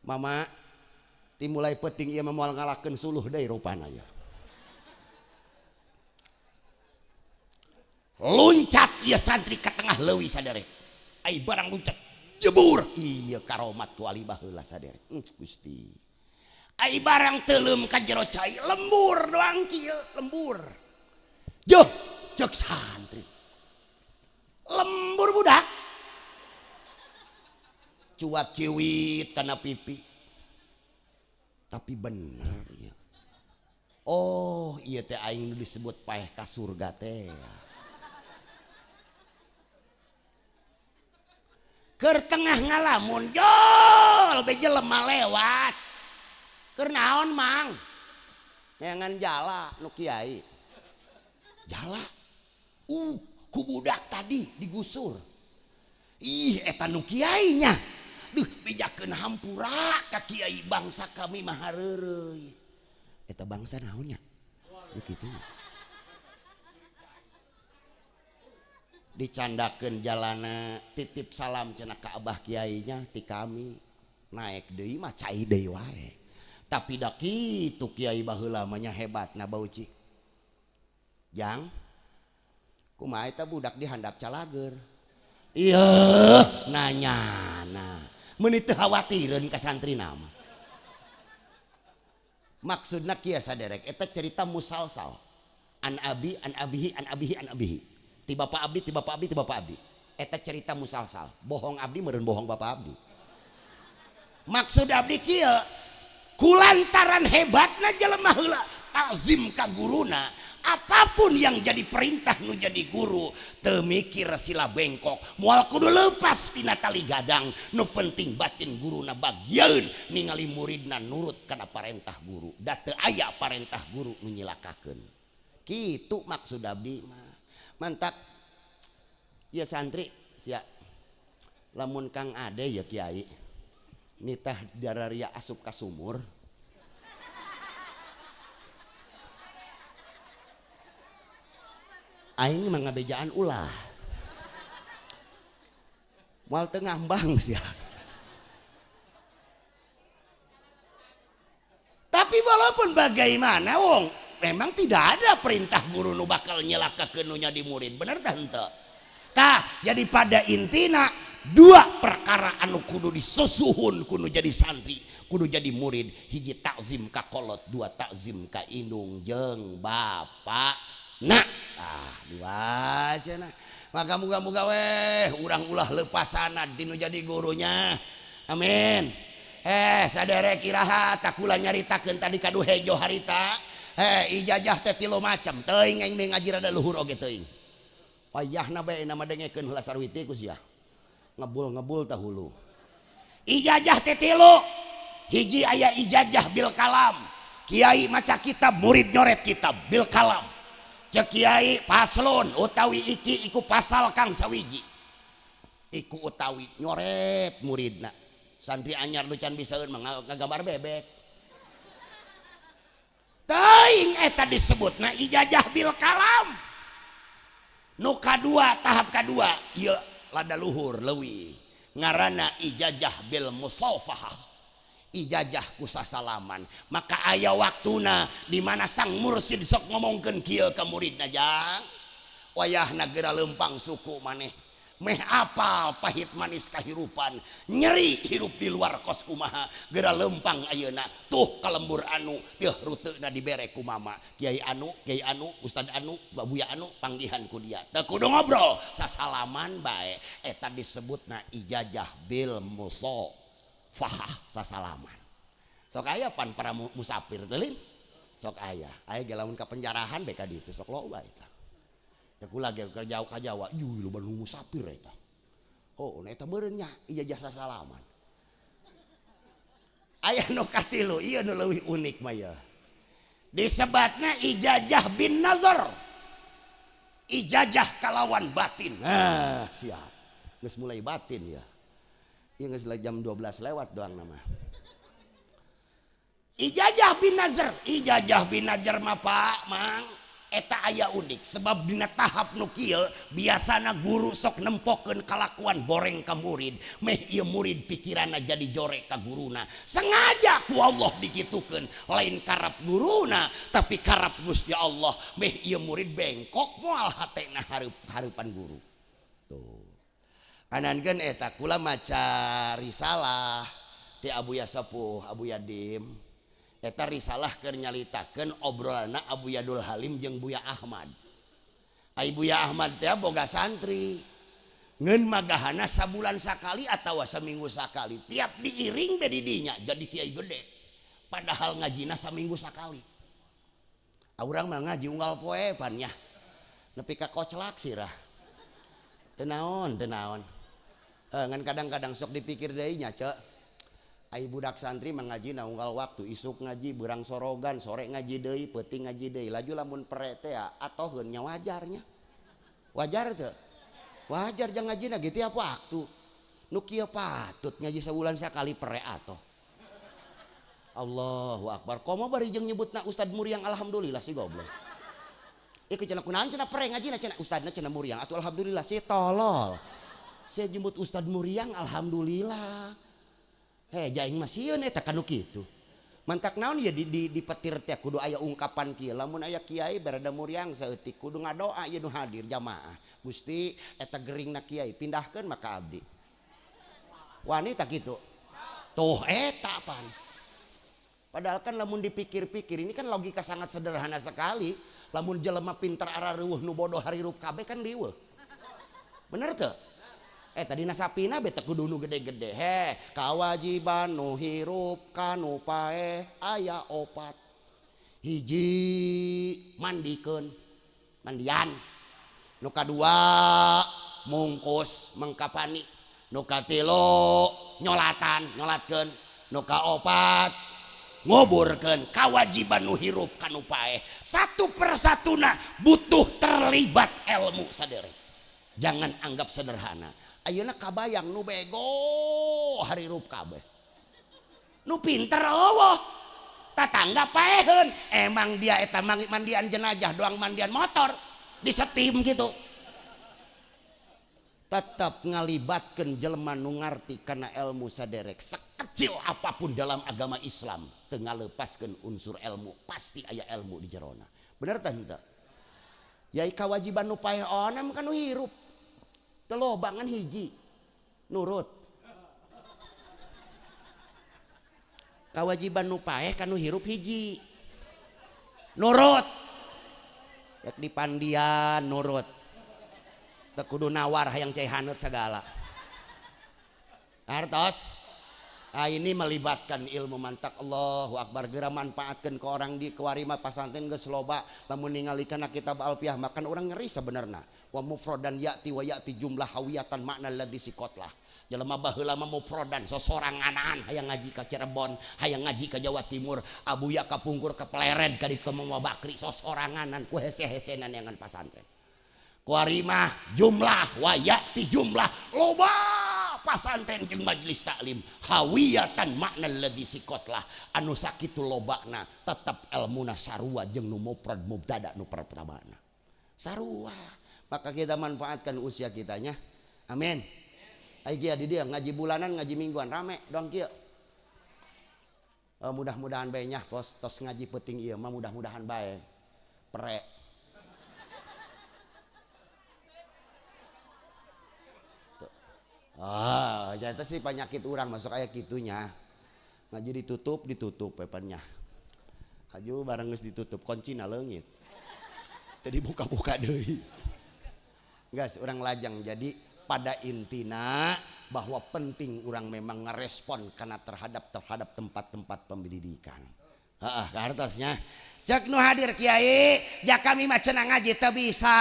Mama dimulai peuting ieu mah moal ngalakeun suluh deui rupana ya. Loncat ieu santri ka tengah leuwih saderek. Ai barang loncat jebur. Ieu karomat ku ali baheula saderek. Gusti. Ai barang teuleum ka jero cai lembur doang kieu, lembur. Joh, cek santri. Lembur budak. Cuat ciwit kana pipi. Tapi bener ya. Oh, ieu teh aing disebut paeh ka surga teh. Keur tengah ngalamun jol beje lemah lewat. Keur naon mang? Neangan jala nu kiai. Jala. Ku budak tadi digusur. Ih eta nu kiai nya. Duh bejakeun hampura ka kiai bangsa kami mah hareureuy. Eta bangsa naon nya? Nu kitu nya. Dicandakeun jalana titip salam cenah ka abah kiainya ti kami naik deui mah cai deui wae tapi da kitu kiai baheula mah nya hebatna bauci jang kumaha eta budak dihandap calager ieu nanyana meuni teu khawatireun ka santrina mah maksudna kieu saderek eta cerita musalsal an abi an abihi an abihi an abihi ti bapak abdi ti bapak abdi ti bapak abdi eta cerita musalsal bohong abdi meureun bohong bapak abdi maksud abdi kieu kulantaran hebatna jelema heula azim ka guruna apapun yang jadi perintah nu jadi guru teu mikir sila bengkok moal kudu leupas tina tali gadang nu penting batin guruna bagieun ningali muridna nurut kana parentah guru da teu aya parentah guru nu nyilakakeun kitu maksud abdi mah mantap ya santri sia lamun Kang Ade ya kiai nitah dararia asup ka sumur aing mah ngabejaan ulah moal teu ngambang sia tapi walaupun bagaimana wong memang tidak ada perintah guru nu bakal nyelakakeun nu nya di murid bener tah henteu tah jadi pada intina dua perkara anu kudu disusuhun kudu jadi santri kudu jadi murid hiji takzim ka kolot dua takzim ka indung jeung bapak nah dua cenah maka muga-muga weh urang ulah leupasana dinu jadi gurunya amin saderek iraha takula nyaritakeun tadi kadu hejo harita ijazah teh 3 macam teuing aing ngaji rada luhur oge teuing wayahna bae nama dengekeun heula sarwiti ku sia ngebul tah hulu ijazah teh 3 hiji aya ijazah bil kalam kiai maca kitab murid nyoret kitab bil kalam cek kiai paslon utawi iki iku pasal kang sawiji iku utawi nyoret muridna santri anyar nu can bisaeun mah ngagambar bebek teuing eta disebutna ijazah bil kalam nu kadua tahap kadua ieu lada luhur leuwih ngaranna ijazah bil musafahah ijazah ku sasalaman maka aya waktuna di mana sang mursid sok ngomongkeun kieu ka muridna jang wayahna geura leumpang suku maneh meh apal pahit manis kahirupan nyeri hirup di luar kos kumaha geura leumpang ayeuna tuh kalembur anu teuh ruteuna dibere ku mama kiai anu ustad anu babuya anu panggihan ku dia teu kudu ngobrol sasalaman bae eta disebutna ijazah bil musafahah sasalaman sok aya pan para musafir teh lin sok aya ge lamun ka penjarahan beka ditu sok loba eta ya kula ge jauh ka Jawa yuh loba nu musafir eta oh eta meureun nya ijazah sasalaman aya nu katilu ieu nu leuwih unik mah ya disebatna ijazah bin nazar ijazah kalawan batin nah siap geus mulai batin ya ieu geus jam 12 lewat doang nama ijazah bin nazar mah Pak Mang eta aya unik sebab dina tahap nu kieu biasana guru sok nempokeun kalakuan goreng ka murid meh ieu murid pikiranna jadi jorek ka guruna sengaja ku Allah dikitukeun lain karap guruna tapi karap Gusti Allah meh ieu murid bengkok moal hatena hareupan guru tuh anankeun eta kula maca risalah ti Abuya Sepuh Abuya Dim eta risalah keur nyalitakeun obrolanna Abu Yadul Halim jeung Buya Ahmad. Ai Buya Ahmad teh boga santri. Ngeun magahana sabulan sakali atawa saminggu sakali. Tiap diiring di dinya jadi kiai gede. Padahal ngajina saminggu sakali. Urang mah ngaji unggal poe pan nya. Nepi ka koclak sirah. Teu naon. Ngan kadang-kadang sok dipikir deui nya cek. Ai budak santri mengaji na unggal waktu isuk ngaji berang sorogan sore ngaji deui peuting ngaji deui laju lamun pere teh atoheun nya wajarnya. Wajar teu? Wajar jang ngajina gitu ya waktu. Nu kieu patut ngaji sabulan sakali pere atoh. Allahu Akbar. Komo bari jeung nyebutna Ustad Muriang alhamdulillah si goblok. Ieu cenah kunaon cenah pere ngajina cenah ustadna cenah Muriang atuh alhamdulillah si tolol. Saya jemput Ustad Muriang alhamdulillah. Jaing mah sieun eta kanu kitu. Mantak naon ya di petir teh kudu aya ungkapan kieu. Lamun aya kiai berada Muriang saeutik kudu ngadoa ieu nu hadir jamaah. Gusti eta geringna kiai pindahkeun maka abdi. Wanita kitu. Tuh eta pan. Padahal kan lamun dipikir-pikir ini kan logika sangat sederhana sekali. Lamun jelema pinter arareueuh nu bodoh harirup kabeh kan riweuh. Bener teu? Tadi nasapina beta kudu nu gede-gede. Kawajiban nu hirup kanu paeh aya opat. Hiji mandikeun, mandian. Nu kadua mungkus mengkapani. Nu katilu nyolatkeun. Nu kaopat nguburkeun. Kawajiban nu hirup kanu paeh. Satu persatuna butuh terlibat ilmu saderek. Jangan anggap sederhana. Ayeuna kabayang nu bego harirup kabeh. Nu pinter eueuh. Tatangga paeheun. Emang dia eta mandian jenazah doang mandian motor disetim gitu. Tetap ngalibatkeun jelema nu ngarti kana ilmu saderek. Sekecil apapun dalam agama Islam teu ngalepaskeun unsur ilmu, pasti aya ilmu di jerona. Bener teh henteu? Yai kawajiban nu paeh onem kan nu hirup. Telobangan hiji nurut. Kawajiban nu paeh kanu hirup hiji nurut. Rek dipandian nurut. Teu kudu nawar hayang cai haneut sagala. Artos. Ini melibatkan ilmu mantak. Allahu Akbar. Geura manfaatkeun ke orang di kewarima pasantren geus loba. Lamun ningalikeun kitab Alfiah makan orang ngeri sebenarnya. Wa mufradan ya'ti wa ya'ti jumlah hawiyatan makna ladzi sikotlah. Jelema baheula mah mufradan sosoranganan hayang ngaji ka Cirebon, hayang ngaji ka Jawa Timur, abuya ka Pungkur ke Pleret ka di Kemama Bakri sosoranganan ku hese-hesenan yangan pasantren. Kuarima jumlah wa ya'ti jumlah loba pasantren jeung majelis taklim hawiyatan makna ladzi sikotlah anu sakitu lobana tetep ilmuna sarua jeung nu mufrad mubtada nu pertamana. Sarua. Maka kita manfaatkan usia kitanya. Amin. Ayo di dia ngaji bulanan, ngaji mingguan rame dong kieu. Mudah-mudahan bae nya tos ngaji peuting ieu mah mudah-mudahan bae. Pere. Jata sih penyakit orang masuk aya kitunya. Ngaji ditutup pepennya. Haju bareng geus ditutup kuncina leungit. Tadi buka-buka deui. Gas orang lajang. Jadi pada intina bahwa penting orang memang ngerespon karena terhadap tempat-tempat pendidikan. Kartasnya cek nu hadir kiai jak kami mah cenah ngaji teu bisa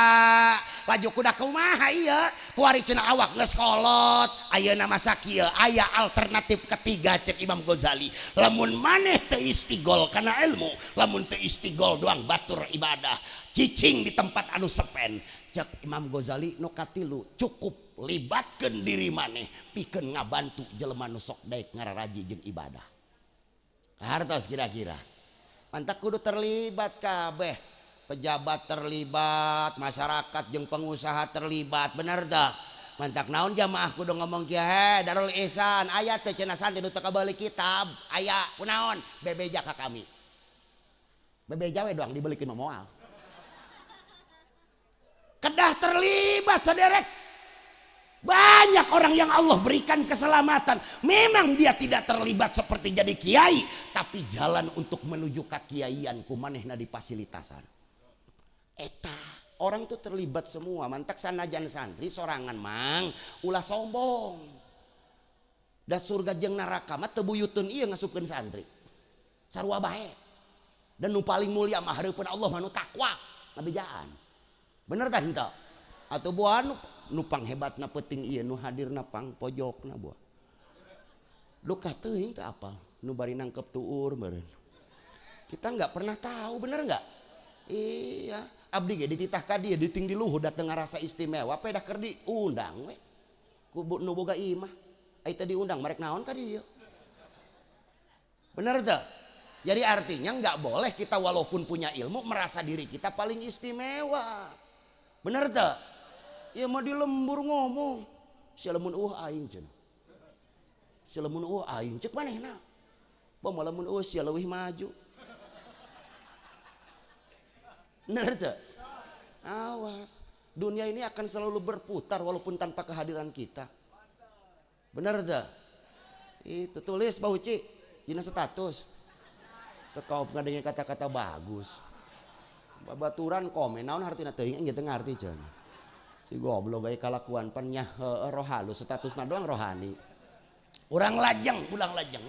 laju kuda kumaha ieu kuari cenah awak geus kolot ayeuna masa kieu aya alternatif ketiga cek Imam Ghazali lamun maneh teu istigol kana ilmu lamun teu istigol doang batur ibadah cicing di tempat anu sepen cek Imam Ghazali nu katilu cukup libatkeun diri maneh pikeun ngabantu jelema nu sok daek ngararaji jeung ibadah. Hartos kira-kira mantak kudu terlibat kabeh, pejabat terlibat, masyarakat jeung pengusaha terlibat, bener dah. Mantak naon jamaah kudu ngomong kieu Darul Ihsan aya teh cenah santri nu teu kabeli kitab, aya kunaon bebeja ka kami. Bebeja we doang dibelikeun moal. Kedah terlibat saderek. Banyak orang yang Allah berikan keselamatan. Memang dia tidak terlibat seperti jadi kiai, tapi jalan untuk menuju kakiaian kumanehna di fasilitasan. Eta orang tuh terlibat semua. Mantak sanajan santri sorangan mang ulah sombong. Da surga jeung neraka mah teu buyuteun ieu ngasupkeun santri. Sarua bae. Dan nu paling mulia mah hareupeun Allah mah nu takwa, ngabejaan. Bener tah henteu? Atuh buan nupang hebatna peting ieu nu hadirna pang pojokna buah. Duka teuing teu apal nu bari nangkep tuur meureun. Kita nggak pernah tahu, bener nggak? Iya, abdi ge dititah ka dieu diting di luhur dateng ngarasa istimewa, pedah keur diundang we. Ku nu boga imah, ai teh diundang marek naon ka dieu. Bener teu? Jadi artinya nggak boleh kita walaupun punya ilmu merasa diri kita paling istimewa. Bener teu? Ya mah di lembur ngomong, sia lamun aing cenah. Sia lamun aing cek manehna. Bae lamun sia leuwih maju. Bener teu? Awas, dunia ini akan selalu berputar walaupun tanpa kehadiran kita. Bener teu? Itu tulis Pak Uci dina status. Tekau ngadenge kata-kata bagus. Babaturan komen naon hartina teuing engge teu ngarti cenah. Si goblok aya kalakuan pan nya roh halus statusna doang rohani. Urang lajeng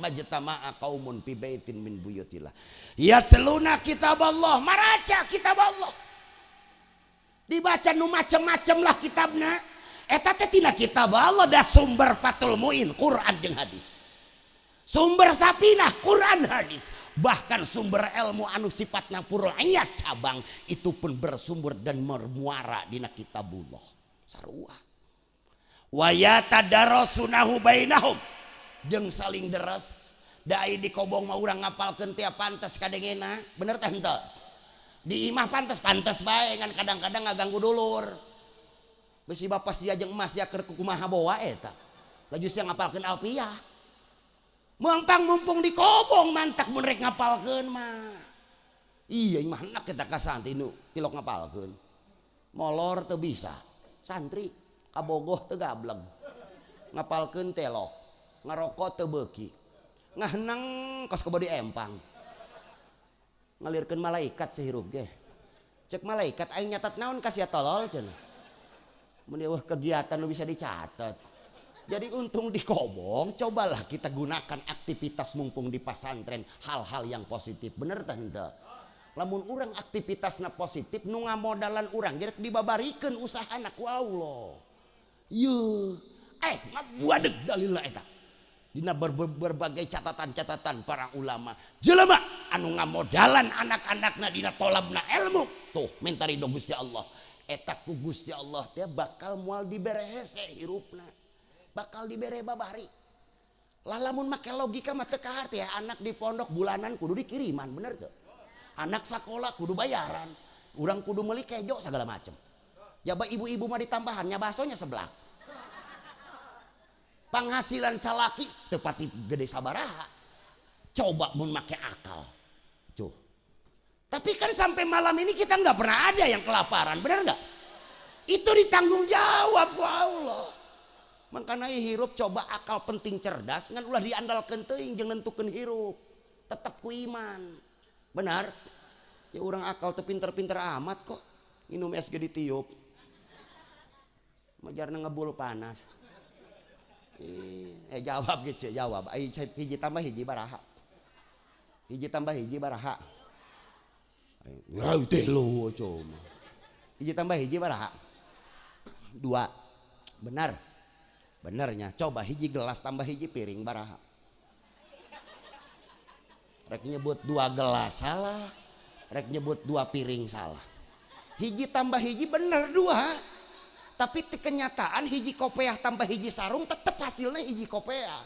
majtama'a qaumun fi baitin min buyutillah. Yatluna kitab Allah, maraca kitab Allah. Dibaca nu macem-macem lah kitabna. Eta teh tina kitab Allah da sumber Fathul Muin, Quran jeung hadis. Sumber sapinah Quran hadis. Bahkan sumber ilmu anu sifatna furu'iyat cabang itu pun bersumber dan bermuara dina kitabullah. Sarua. Wa yatadarasunahu bainahum. Jeung saling deres dai di kobong mah urang ngapalkeun tiap pantes kadengena. Bener teh henteu? Di imah pantes bae ngan kadang-kadang ngaganggu dulur. Besi bapak sia jeung emas sia keur kumaha bawa eta. Laju sia ngapalkeun alfiyah. Mumpung di kobong mantak mun rek ngapalkeun mah. Iya imah hendak kita ka santri nu tilok ngapalkeun. Molor teu bisa. Santri kabogoh teu gableg. Ngapalkeun telok. Ngarokok teu beuki. Ngahenang kos kebodi empang. Ngalirkeun malaikat sahirup ge. Cek malaikat aing nyatat naon ka sia tolol cenah. Mun eueuh kegiatan nu bisa dicatat. Jadi untung di kobong, cobalah kita gunakan aktivitas mumpung di pesantren hal-hal yang positif. Bener teh henteu? Lamun urang aktivitasna positif nu ngamodalan urang jadi dibabarikeun usahana ku Allah. Yeuh. Ngabuadeg dalilna eta. Dina berbagai catatan-catatan para ulama. Jelema anu ngamodalan anak-anakna dina tolabna ilmu, tuh minta ridho Gusti Allah. Eta ku Gusti Allah teh bakal moal dibere hese hirupna. Bakal dibere babari. Lamun make logika mah teu kaharti ya, anak di pondok bulanan kudu dikiriman, bener tuh. Anak sekolah kudu bayaran. Urang kudu meuli kejo segala macem. Jaba ibu-ibu mah ditambahannya basonya sebelah. Penghasilan calaki teu pati gede sabaraha. Coba mun make akal. Cuh. Tapi kan sampai malam ini kita nggak pernah ada yang kelaparan, bener nggak? Itu ditanggung jawab ku Allah. Makanya hirup coba akal penting cerdas ngan ulah diandalkeun teuing jeung nentukeun hirup. Tetep ku iman. Benar? Ya urang akal teu pinter-pinter amat kok. Minum es ge ditiup. Majarna ngebul panas. Jawab gitu, jawab. Hiji tambah hiji baraha. Hiji tambah hiji baraha. Ya telu cuma. Hiji tambah hiji baraha. 2. Benar. Benernya, coba hiji gelas tambah hiji piring baraha. Rek nyebut 2 gelas salah, rek nyebut 2 piring salah. Hiji tambah hiji bener 2. Tapi kenyataan hiji kopeah tambah hiji sarung tetep hasilnya hiji kopeah.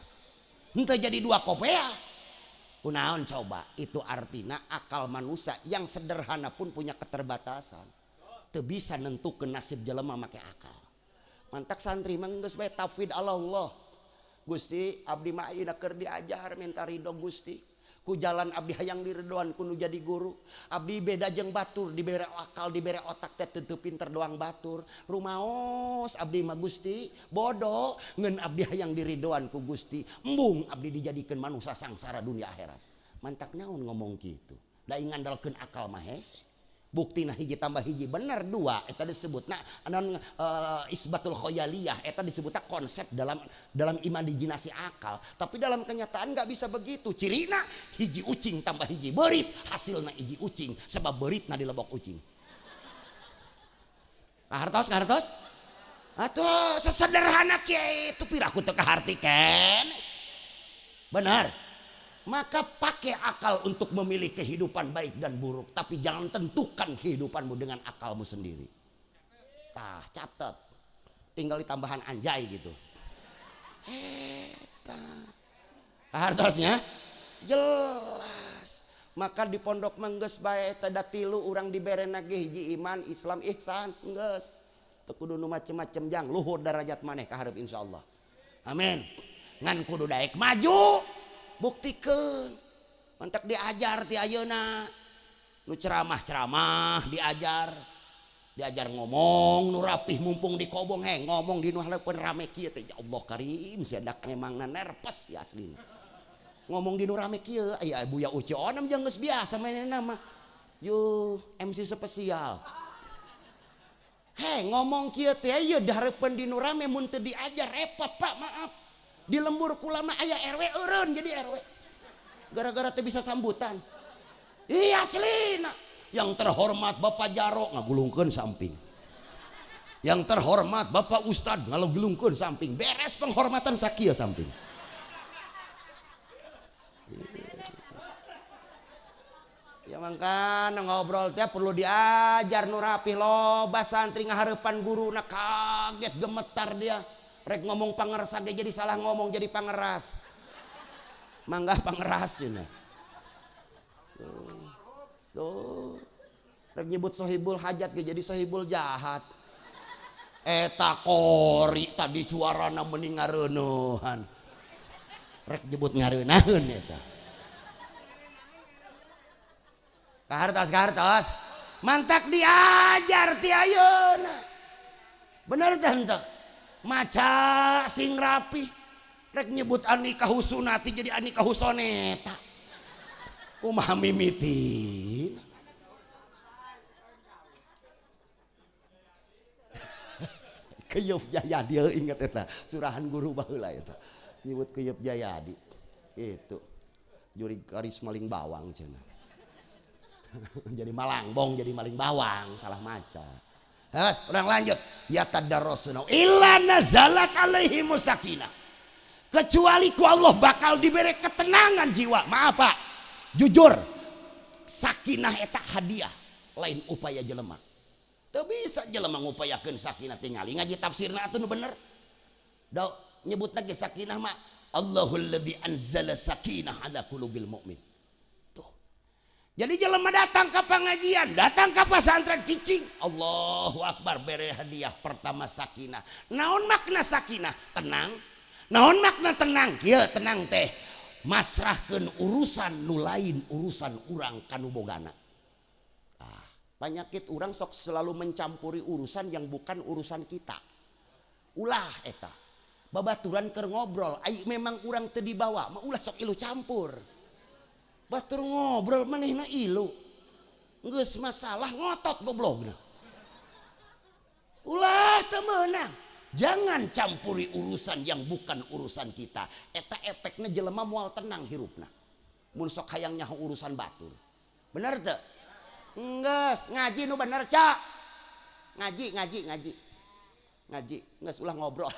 Henteu jadi 2 kopeah. Kunaon coba? Itu artinya akal manusia yang sederhana pun punya keterbatasan. Teu bisa nentukeun nasib jelema make akal. Mantak santri mah geus bae tafwid Allah. Gusti abdi mah ayeuna keur diajar minta ridho Gusti. Ku jalan abdi hayang diridhoan kudu jadi guru. Abdi beda jeung batur, dibere akal dibere otak teh teu pinter doang batur. Rumaos abdi mah Gusti bodoh ngeun abdi hayang diridhoan ku Gusti. Embung abdi dijadikeun manusia sangsara dunia akhirat. Mantak naon ngomong kitu. Da ngandalkeun akal mah hese. Buktina hiji tambah hiji bener 2 eta disebutna anon isbatul khoyaliyah eta disebutna konsep dalam imajinasi akal, tapi dalam kenyataan nggak bisa begitu. Cirina hiji ucing tambah hiji berit hasilna hiji ucing sebab beritna dilebok ucing. Kahartos Atuh sesederhana kiai itu piraku teu kahartikeun. Benar. Maka pakai akal untuk memilih kehidupan baik dan buruk, tapi jangan tentukan kehidupanmu dengan akalmu sendiri. Tah, catat. Tinggal ditambahan anjay gitu. Eta. Hartosnya jelas. Maka di pondok menggeus bae eta da tilu urang diberena ge hiji iman, Islam, ihsan, geus. Teu kudu nu macem-macem jang, luhur derajat maneh ka hareup insyaallah. Amin. Ngan kudu daek maju. Buktikeun. Mantak diajar ti ayeuna. Nu ceramah-ceramah diajar. Diajar ngomong nu rapih mumpung di kobong ngomong di nu haleupeun rame kieu teh ya Allah karim siadak memangna nerpes ya aslina. Ngomong di nu rame kieu aya Buya Uci onem jeung geus biasa mainna mah. Yuh MC spesial. Ngomong kieu teh ieu dihareupeun di nu rame mun teu diajar repot Pak maaf. Di lembur kula mah aya RW eureun jadi RW. Gara-gara teu bisa sambutan. Iya aslina. Yang terhormat Bapak Jaro ngagulungkeun samping. Yang terhormat Bapak Ustad ngalugulungkeun samping. Beres penghormatan sakieu samping. Ya mangkana ngobrol teh perlu diajar nu rapih loba santri ngahareupan guruna kaget gemetar dia. Rek ngomong pangeras ge jadi salah ngomong jadi pangeras. Mangga pangeras cenah. Tuh. Rek nyebut sohibul hajat ge jadi sohibul jahat. Eta kori tadi suarana mending ngareuneuhan. Rek nyebut ngareunaheun eta. Kahartos. Mantak diajar ti ayeuna. Bener teh henteu? Maca sing rapi rek nyebut Anika Husunati jadi Anika Husoneta kumaha mimitin Keyup Jayadi inget eta surahan guru baheula eta nyebut Keyup Jayadi itu juri karis maling bawang cenah jadi malangbong jadi maling bawang salah maca. Orang lanjut ya tadarrusuna illa nazalat alaihimus sakinah kecuali ku Allah bakal diberi ketenangan jiwa. Maaf Pak jujur sakinah eta hadiah lain upaya jelema teu bisa jelema ngupayakeun sakinah tingali ngaji tafsirna atuh nu bener da nyebutna ge sakinah mah Allahul ladzi anzala sakinah ala qulubil mu'min. Jadi jelema datang ke pengajian, datang ke pesantren cicing. Allahu Akbar beri hadiah pertama sakinah. Naon makna sakinah? Tenang. Naon makna tenang? Kieu tenang teh. Masrahkeun urusan nu lain urusan urang kanu bogana. Penyakit urang sok selalu mencampuri urusan yang bukan urusan kita. Ulah eta. Babaturan keur ngobrol, ai memang urang teu dibawa, mah ulah sok ilu campur. Batur ngobrol manehna ilu geus masalah ngotot goblogna ulah teu meunang jangan campuri urusan yang bukan urusan kita eta efekna jelema moal tenang hirupna mun sok hayang nyaho urusan batur bener teu geus ngaji nu bener cak ngaji geus ulah ngobrol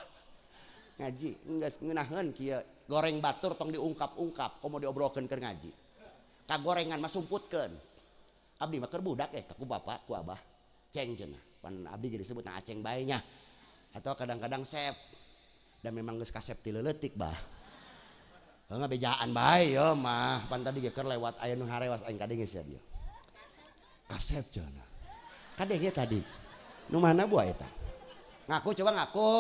ngaji geus ngeunaheun kieu goreng batur tong diungkap-ungkap komo diobrolkeun keur ngaji kagorengan mah sumputkeun abdi mah keur budak eta ku bapak ku abah ceng cenah pan abdi jadi sebutna aceng bae nya atau kadang-kadang sep dan memang geus kasep ti leuletik bah ngabejaan bae yo mah pan tadi ge keur lewat aya nu harewas aing kadenge sia dia kasep cenah kadenge tadi nu mana buah eta ngaku coba ngaku.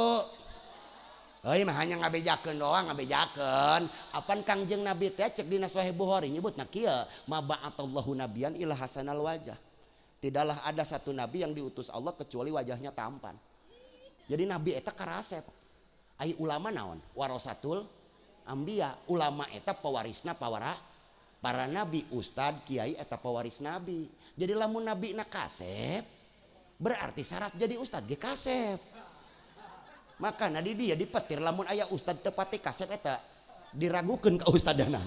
Heuy mah hanya ngabejakeun doang ngabejakeun. Apan Kangjeng Nabi teh cek dina Sahih Bukhari nyebutna kieu, ma ba'atallahu nabiyan ila hasanal wajah. Tidaklah ada satu nabi yang diutus Allah kecuali wajahnya tampan. Jadi nabi eta karasep. Ai ulama naon? Warasatul ambiya. Ulama eta pewarisna para nabi, ustad, kiai eta pewaris nabi. Jadi lamun nabi na kasep berarti syarat jadi ustad ge kasep. Maka di dia dipetir lamun aya ustad tepati kasep eta diragukeun ka ustadana.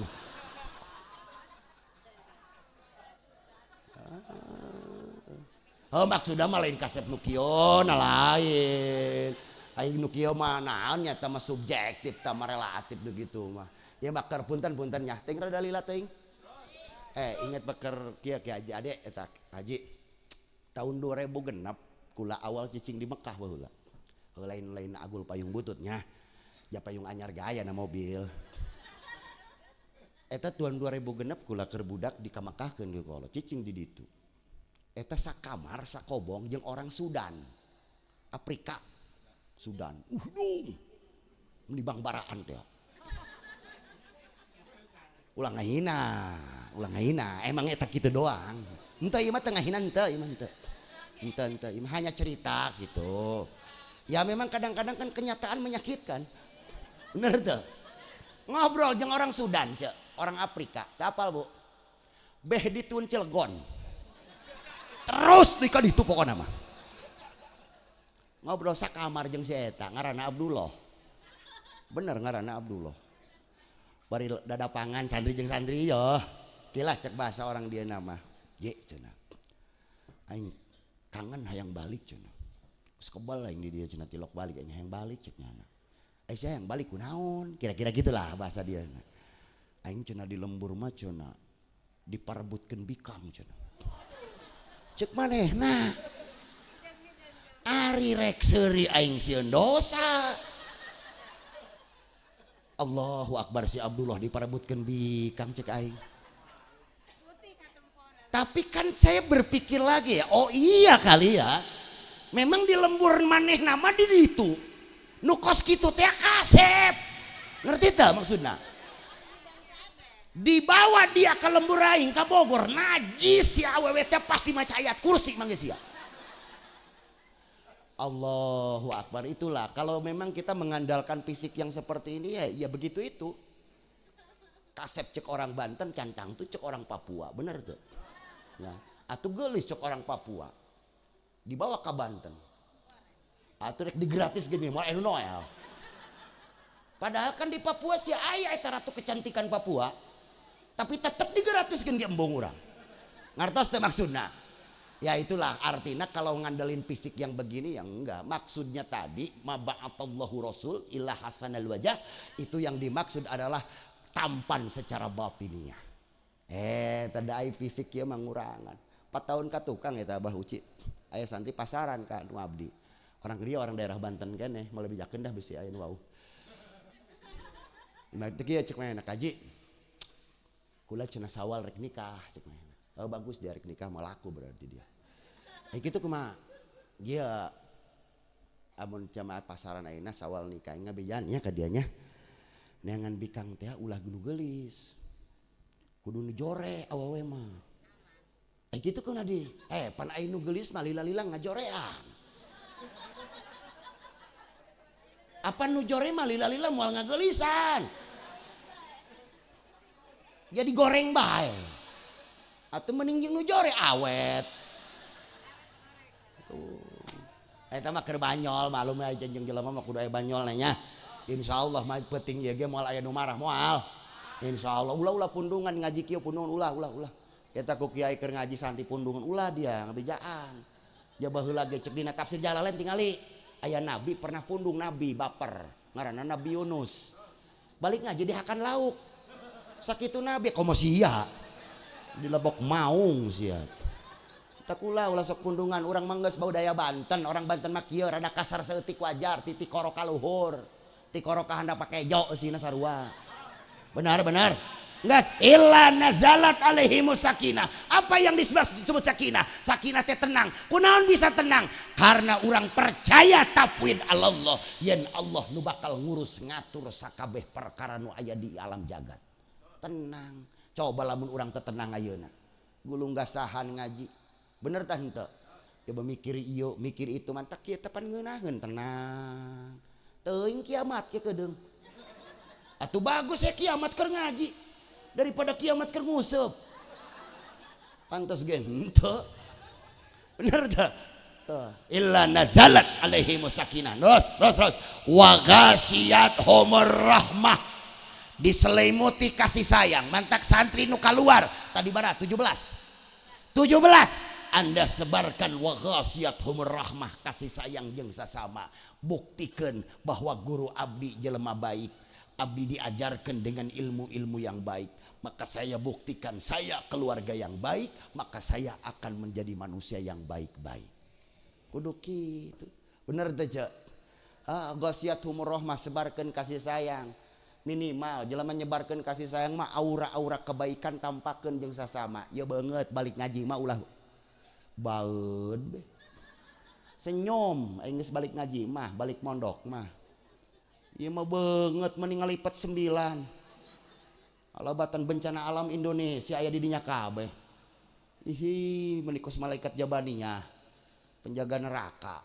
Maksudna mah lain kasep nu kieu na lain. Aing nu kieu mah naon nya teh mah subjektif teh mah relatif begitu mah. Ya bakar punten-punten nya teuing rada lila teuing. Ingat bakar kieu ki Haji Ade eta Haji. Tahun 2006 kula awal cicing di Mekah baheula. Lain-lain agul payung bututnya. Ja payung anyar gaya na mobil. Eta tahun 2006 kula keur budak di Kamakahkeun ge kula cicing di ditu. Eta sakamar sakobong jeung orang Sudan. Afrika. Sudan. Di Bang Baraan teh. Ulang ngahina. Emang eta kitu doang. Henteu ieu mah teu ngahina henteu, ieu mah henteu. Hanya cerita gitu. Ya memang kadang-kadang kan kenyataan menyakitkan. Bener tuh. Ngobrol jeung orang Sudan, Cek. Orang Afrika. Teu apal, Bu? Beh dituun Cilegon. Terus dika ditu pokona mah. Ngobrol sakamar jeung si eta ngaranna Abdullah. Bener ngaranna Abdullah. Bari dadapangan santri jeung santri yo. Kilah cek bahasa orang dia nama. Je cenah. Aing kangen hayang balik cenah. Geus kebal aing di dia cenah tilok balik aing hayang balik cek nya. Saya hayang balik kunaon? Kira-kira gitulah bahasa dia. Aing cenah di lembur mah cenah diparebutkeun bikang cenah. Cek manehna. Ari rek seuri aing sieun dosa. Allahu Akbar si Abdullah diparebutkeun bikang cek aing. Tapi kan saya berpikir lagi ya, oh iya kali ya. Memang di lembur manehna mah di ditu. Nu kos kitu teh kasep. Ngerti teh maksudna? Dibawa dia ke lembur aing ka Bogor najis ya awewe teh pasti maca ayat kursi mangge sia. Allahu Akbar. Itulah kalau memang kita mengandalkan fisik yang seperti ini ya begitu itu. Kasep cek orang Banten, cantang tuh cek orang Papua, bener tuh. Ya, atuh geulis cek orang Papua. Dibawa ke Banten. Atuh rek digratis gini moal anu Noel. Padahal kan di Papua sih aya eta ratu kecantikan Papua. Tapi tetap digratiskeun ge embung urang. Ngartos teh maksudna? Ya itulah artinya kalau ngandelin fisik yang begini yang enggak. Maksudnya tadi maba'atallahu rasul illa hasanal wajah, itu yang dimaksud adalah tampan secara batiniah. Tadai fisik ya mangurangan. 4 tahun ka tukang eta Abah Uci. Aya santri pasaran ka nu abdi. Orang dia orang daerah Banten keneh, mau lebih jakeun dah bisi aya nu wau. Nah teh kieu cek mah enak Haji. Kula cenah sawal rek nikah cek mah. Oh bagus dia rek nikah mah laku berarti dia. Kitu kumaha? Dia amun jamaah pasaran ayeuna sawal nikah ngabejan nya ka dianya. Neangan bikang teh ulah gunu geulis. Kudu nu jore awewe mah. Kitu kuna di. Pan aya nu geulis mah lila-lila ngajorean. Apa nu jore mah lila-lila moal ngageelisan. Jadi goreng bae. Atau mending jeung nu jore awet. Tuh. Eta mah keur banyol, malum aja jeung jelema mah kudu aya banyol nya. Insyaallah mah penting ieu ge moal aya nu marah moal. Insyaallah ulah pundungan ngaji kieu pundungan ulah. Eta ku kiai keur ngaji santi pundungan ulah dia ngabejaan. Ya baheula ge cek dina tafsir Jalalain tingali aya nabi pernah pundung nabi baper ngaranna Nabi Yunus. Balik ngaji dihakan lauk. Sakitu nabi komo sia. Dilebok maung sia. Takula ulah sok pundungan urang manggeus budaya Banten, orang Banten mah kieu rada kasar saeutik wajar, ti koro ka luhur. Ti koro ka handap pake jo eusina sarua. Benar. Enggak, illa nazalat alaihimus sakinah. Apa yang disebut sakinah? Sakinah teh tenang. Kunaon bisa tenang? Karena orang percaya tafwid Allah. Yen Allah nu bakal ngurus ngatur sakabeh perkara nu aya di alam jagat. Tenang. Coba lamun urang teh tenang ayeuna. Gulung gasahan ngaji. Bener tah henteu? Coba mikir ieu, mikir itu mantak kieu teh pan ngeunaheun tenang. Teuing kiamat ke kedeung. Atuh bagus ya kiamat keur ngaji daripada kiamat keur nguseup. Pantes ge henteu. Bener tah? Illa nazalat alaihimus sakinah. Terus. Wa ghasyiathumur rahmah. Diselimuti kasih sayang. Mantak santri nu kaluar tadi bara 17. Anda sebarkan wa ghasyiathumur rahmah kasih sayang jeung sasama. buktikan bahwa guru abdi jelema baik, abdi diajarkan dengan ilmu-ilmu yang baik, maka saya buktikan saya keluarga yang baik, maka saya akan menjadi manusia yang baik-baik. Kudu kitu. Bener teh cek. Gosiat humur rahmah, sebarkan kasih sayang. Minimal jelema nyebarkan kasih sayang mah aura-aura kebaikan tampakeun jeung sasama. Ya banget balik ngaji mah ulah baeud be. Senyum aing geus balik ngaji mah, balik mondok mah. Ieu mah beungeut mending ngalipet 9. Alabatan bencana alam Indonesia aya di dinya kabeh. Ihi menikos malaikat jabaniyah, penjaga neraka.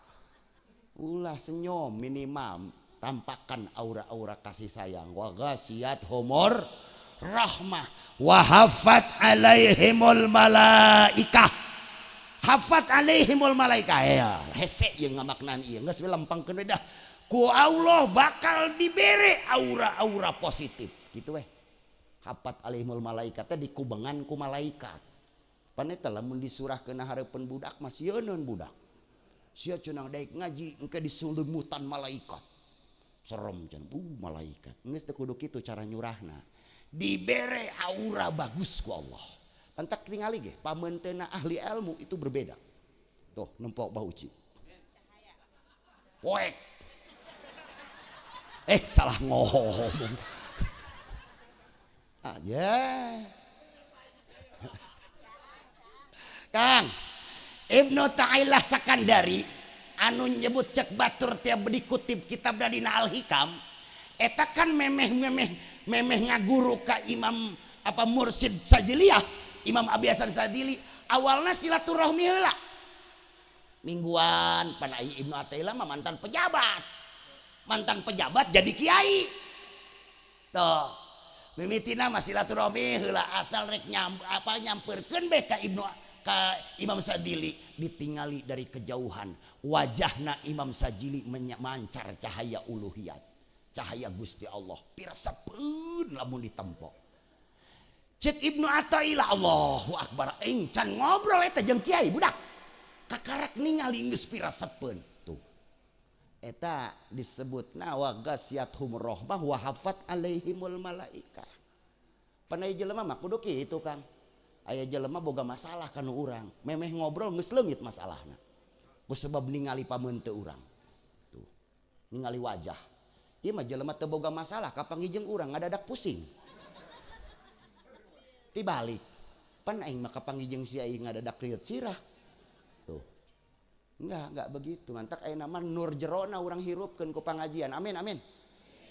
Ulah senyum minimal tampakkan aura-aura kasih sayang. Wa ghasiyat humur rahmah wa hafat alaihimul malaikah. Hafat alaihimul malaikah ya hese yang ngamaknan ieu geus lempangkeun dah ku Allah bakal diberi aura-aura positif gitu weh. Hafat alaihimul malaikat teh dikubengan ku malaikat. Paneta lamun disurahkeun hareupeun budak mah sieun budak. Sia cenah daek ngaji engke disulumutan malaikat. Serem cenah malaikat. Geus teu kudu kitu cara nyurahna. Dibere aura bagus ku Allah. Antak tingali ge pamenteuna ahli ilmu itu berbeda. Tuh nempok bau uci. Poek. Salah ngomong. Aja. Kang Ibnu Ta'ilah Sakandari anu nyebut cek batur tiap dikutip kitab Dadina Al-Hikam eta kan memeh ngaguru ka Imam Mursid Sajiliyah Imam Abi Hasan Sadili. Awalnya silaturahmi heula mingguan pan Ibnu Athaillah mah mantan pejabat jadi kiai tuh mimitina mah silaturahmi heula asal rek nyamperkeun be ka Imam Sadili ditingali dari kejauhan wajahna Imam Sadili memancar cahaya uluhiyat, cahaya Gusti Allah pirsapeun lamun ditempo. Cek Ibnu Athaillah Allahu Akbar aing can ngobrol eta jeung kiai budak kakarak ningali geus pirasapeun tuh eta disebutna wa ghasyathum rahmah wa hafat alaihimul malaikah. Panai jelema mah kudu kitu Kang. Aya jelema boga masalah kanu urang memeh ngobrol geus leungit masalahna ku sebab ningali pameun teu urang tuh ningali wajah. Ieu mah jelema teu boga masalah kapangijeng urang ngadadak pusing. Tibalik pan aing mah kapangijeng si aing ngadadak rieuh sirah tuh enggak begitu mantak aya nama nur jerona urang hirupkeun ku pangajian amin amin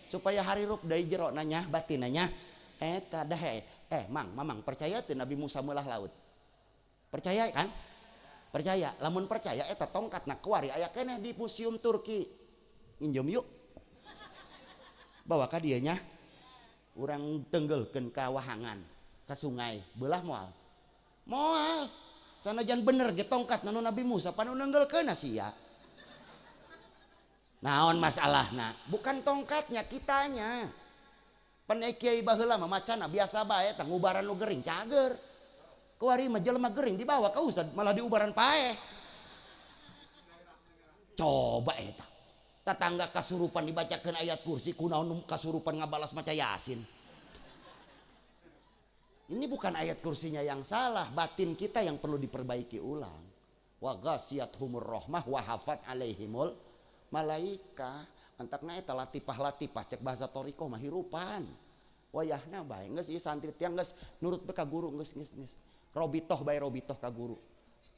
supaya harirup deui jerona nya batinna nya eta dah mamang percaya teu Nabi Musa meulah laut percaya kan percaya lamun percaya eta tongkatna kuari aya keneh di museum Turki nginjem yuk bawa ka dieu nya urang tenggelkeun ka wahangan ke sungai belah moal sanajan bener ge tongkat nanu Nabi Musa panu neunggelkeun sia naon masalahna bukan tongkatnya kitanya pan kiai baheula mah macana biasa bae tah ngubaran nu gering cager kuari mah jelema gering dibawa ka ustad malah diubaran paeh coba eta tatangga kasurupan dibacakeun ayat kursi kunaon kasurupan ngabalas maca yasin. Ini bukan ayat kursinya yang salah, batin kita yang perlu diperbaiki ulang. Wa ghasyathumur rahmah wa hafat alaihimul malaika. Antakna eta latifah cek bahasa toriko mah hirupan. Wayahna bae geus ieu santri tiang geus nurut ka guru geus. Robitoh bae robitoh ka guru.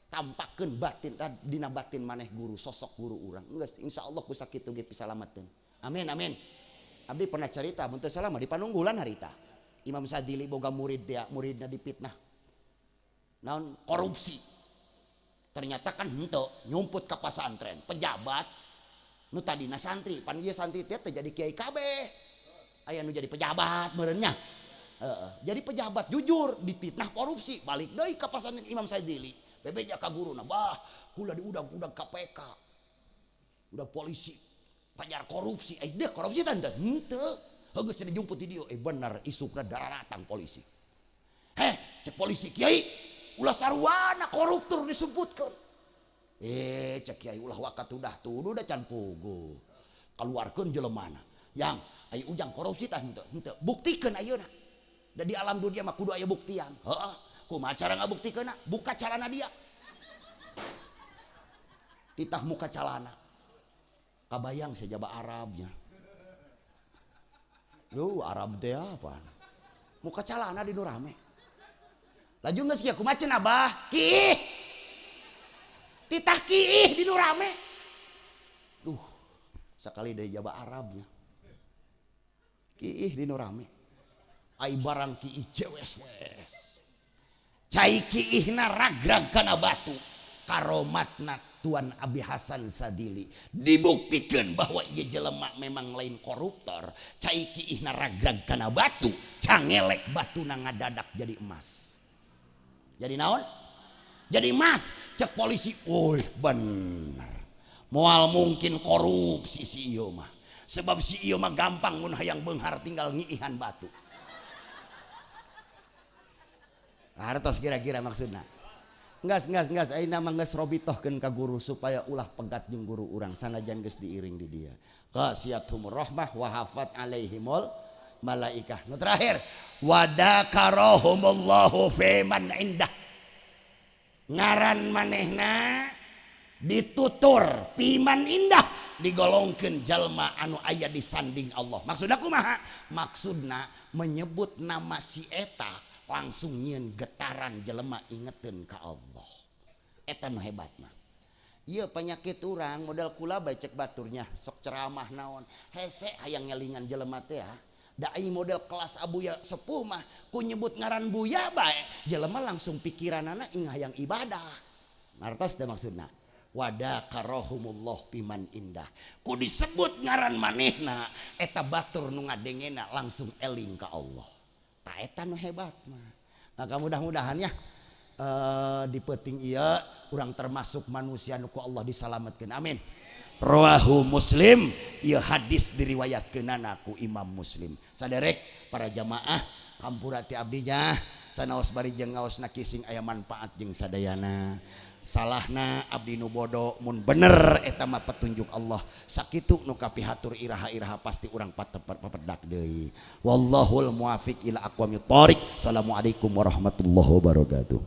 Tampakkeun batin dina batin maneh guru, sosok guru urang. Geus insyaallah ku sakitu ge pisalametkeun. Amin amin. Abdi pernah cerita mun teu salah mah di Panunggulan harita. Imam Sadili boga muridnya dipitnah naon korupsi ternyata kan henteu nyumput ke pesantren pejabat nu tadina santri pan ieu santri teh jadi kiai kabeh aya nu jadi pejabat meureun nya jadi pejabat jujur dipitnah korupsi balik deui ka pesantren Imam Sadili bebeja ka guruna bah kula diudag-udag KPK udah polisi pajar korupsi dia korupsi tante henteu geus dijumput di dieu bener isukna daratang polisi cek polisi kiai ulah sarwana koruptor disebutkeun cek kiai ulah wakat udah tuduh da can pugu keluarkan jelemana yang ayo ujang korupsi tah henteu buktikeun ayeuna da di alam dunia mah kudu aya buktian. Heeh, kumaha cara ngabuktikeunna? Buka calana dia, titah muka calana kabayang sejaba Arabnya. Arab teh apa muka calana di nu rame laju geus kieu kumaha cenah Abah kiih titah kiih di nu rame. Sekali dari jaba Arabnya kiih di nu rame ai barang kiih jewes-wes cai kiihna ragrag kana batu karomatna Tuan Abi Hasan Sadili dibuktikan bahwa ia jelema memang lain koruptor. Cai kiihna ragrag kana batu cangelek batuna ngadadak jadi emas. Jadi naon? Jadi emas. Cek polisi, bener moal mungkin korupsi si ieu mah, sebab si ieu mah gampang mun hayang beunghar tinggal ngiihan batu. Hartos kira-kira maksudna Ngas ayeuna mah geus robitohkeun ka guru supaya ulah pegat jeung guru urang sanajan geus diiring di dia. Qasiyatuhumur rahmah wa hafat alaihimul malaikah. Nu terakhir wadakarahumullahu fi man indah. Ngaran manehna ditutur piman indah digolongkeun jalma anu aya di sanding Allah. Maksudna kumaha? Maksudna menyebut nama si eta langsung nyieun getaran jelema ingetin ka Allah. Eta nu hebatna. Ieu penyakit urang modal kula cek baturnya sok ceramah naon hese hayang ngelingan jelema teh da ai model kelas abuya sepuh mah ku nyebut ngaran buya bae jelema langsung pikiranana ing hayang ibadah. Ngartos teh maksudna wadakarahumullah piman indah ku disebut ngaran manehna eta batur nu ngadengena langsung eling ka Allah. Eta nu hebat mah. Maka mudah-mudahan ya di peuting ieu urang termasuk manusia nu ku Allah disalametkeun. Amin. Rawahu Muslim, ieu hadis diriwayatkeunana ku Imam Muslim. Saderek para jamaah hampura ti abdinya sanaos bari jeung ngaosna kising aya manfaat jeung sadayana. Salahna abdi nu bodoh mun bener eta mah petunjuk Allah sakitu nu kapihatur iraha-iraha pasti urang papedak deui. Wallahul muwaffiq ila aqwamit thoriq. Assalamualaikum warahmatullahi wabarakatuh.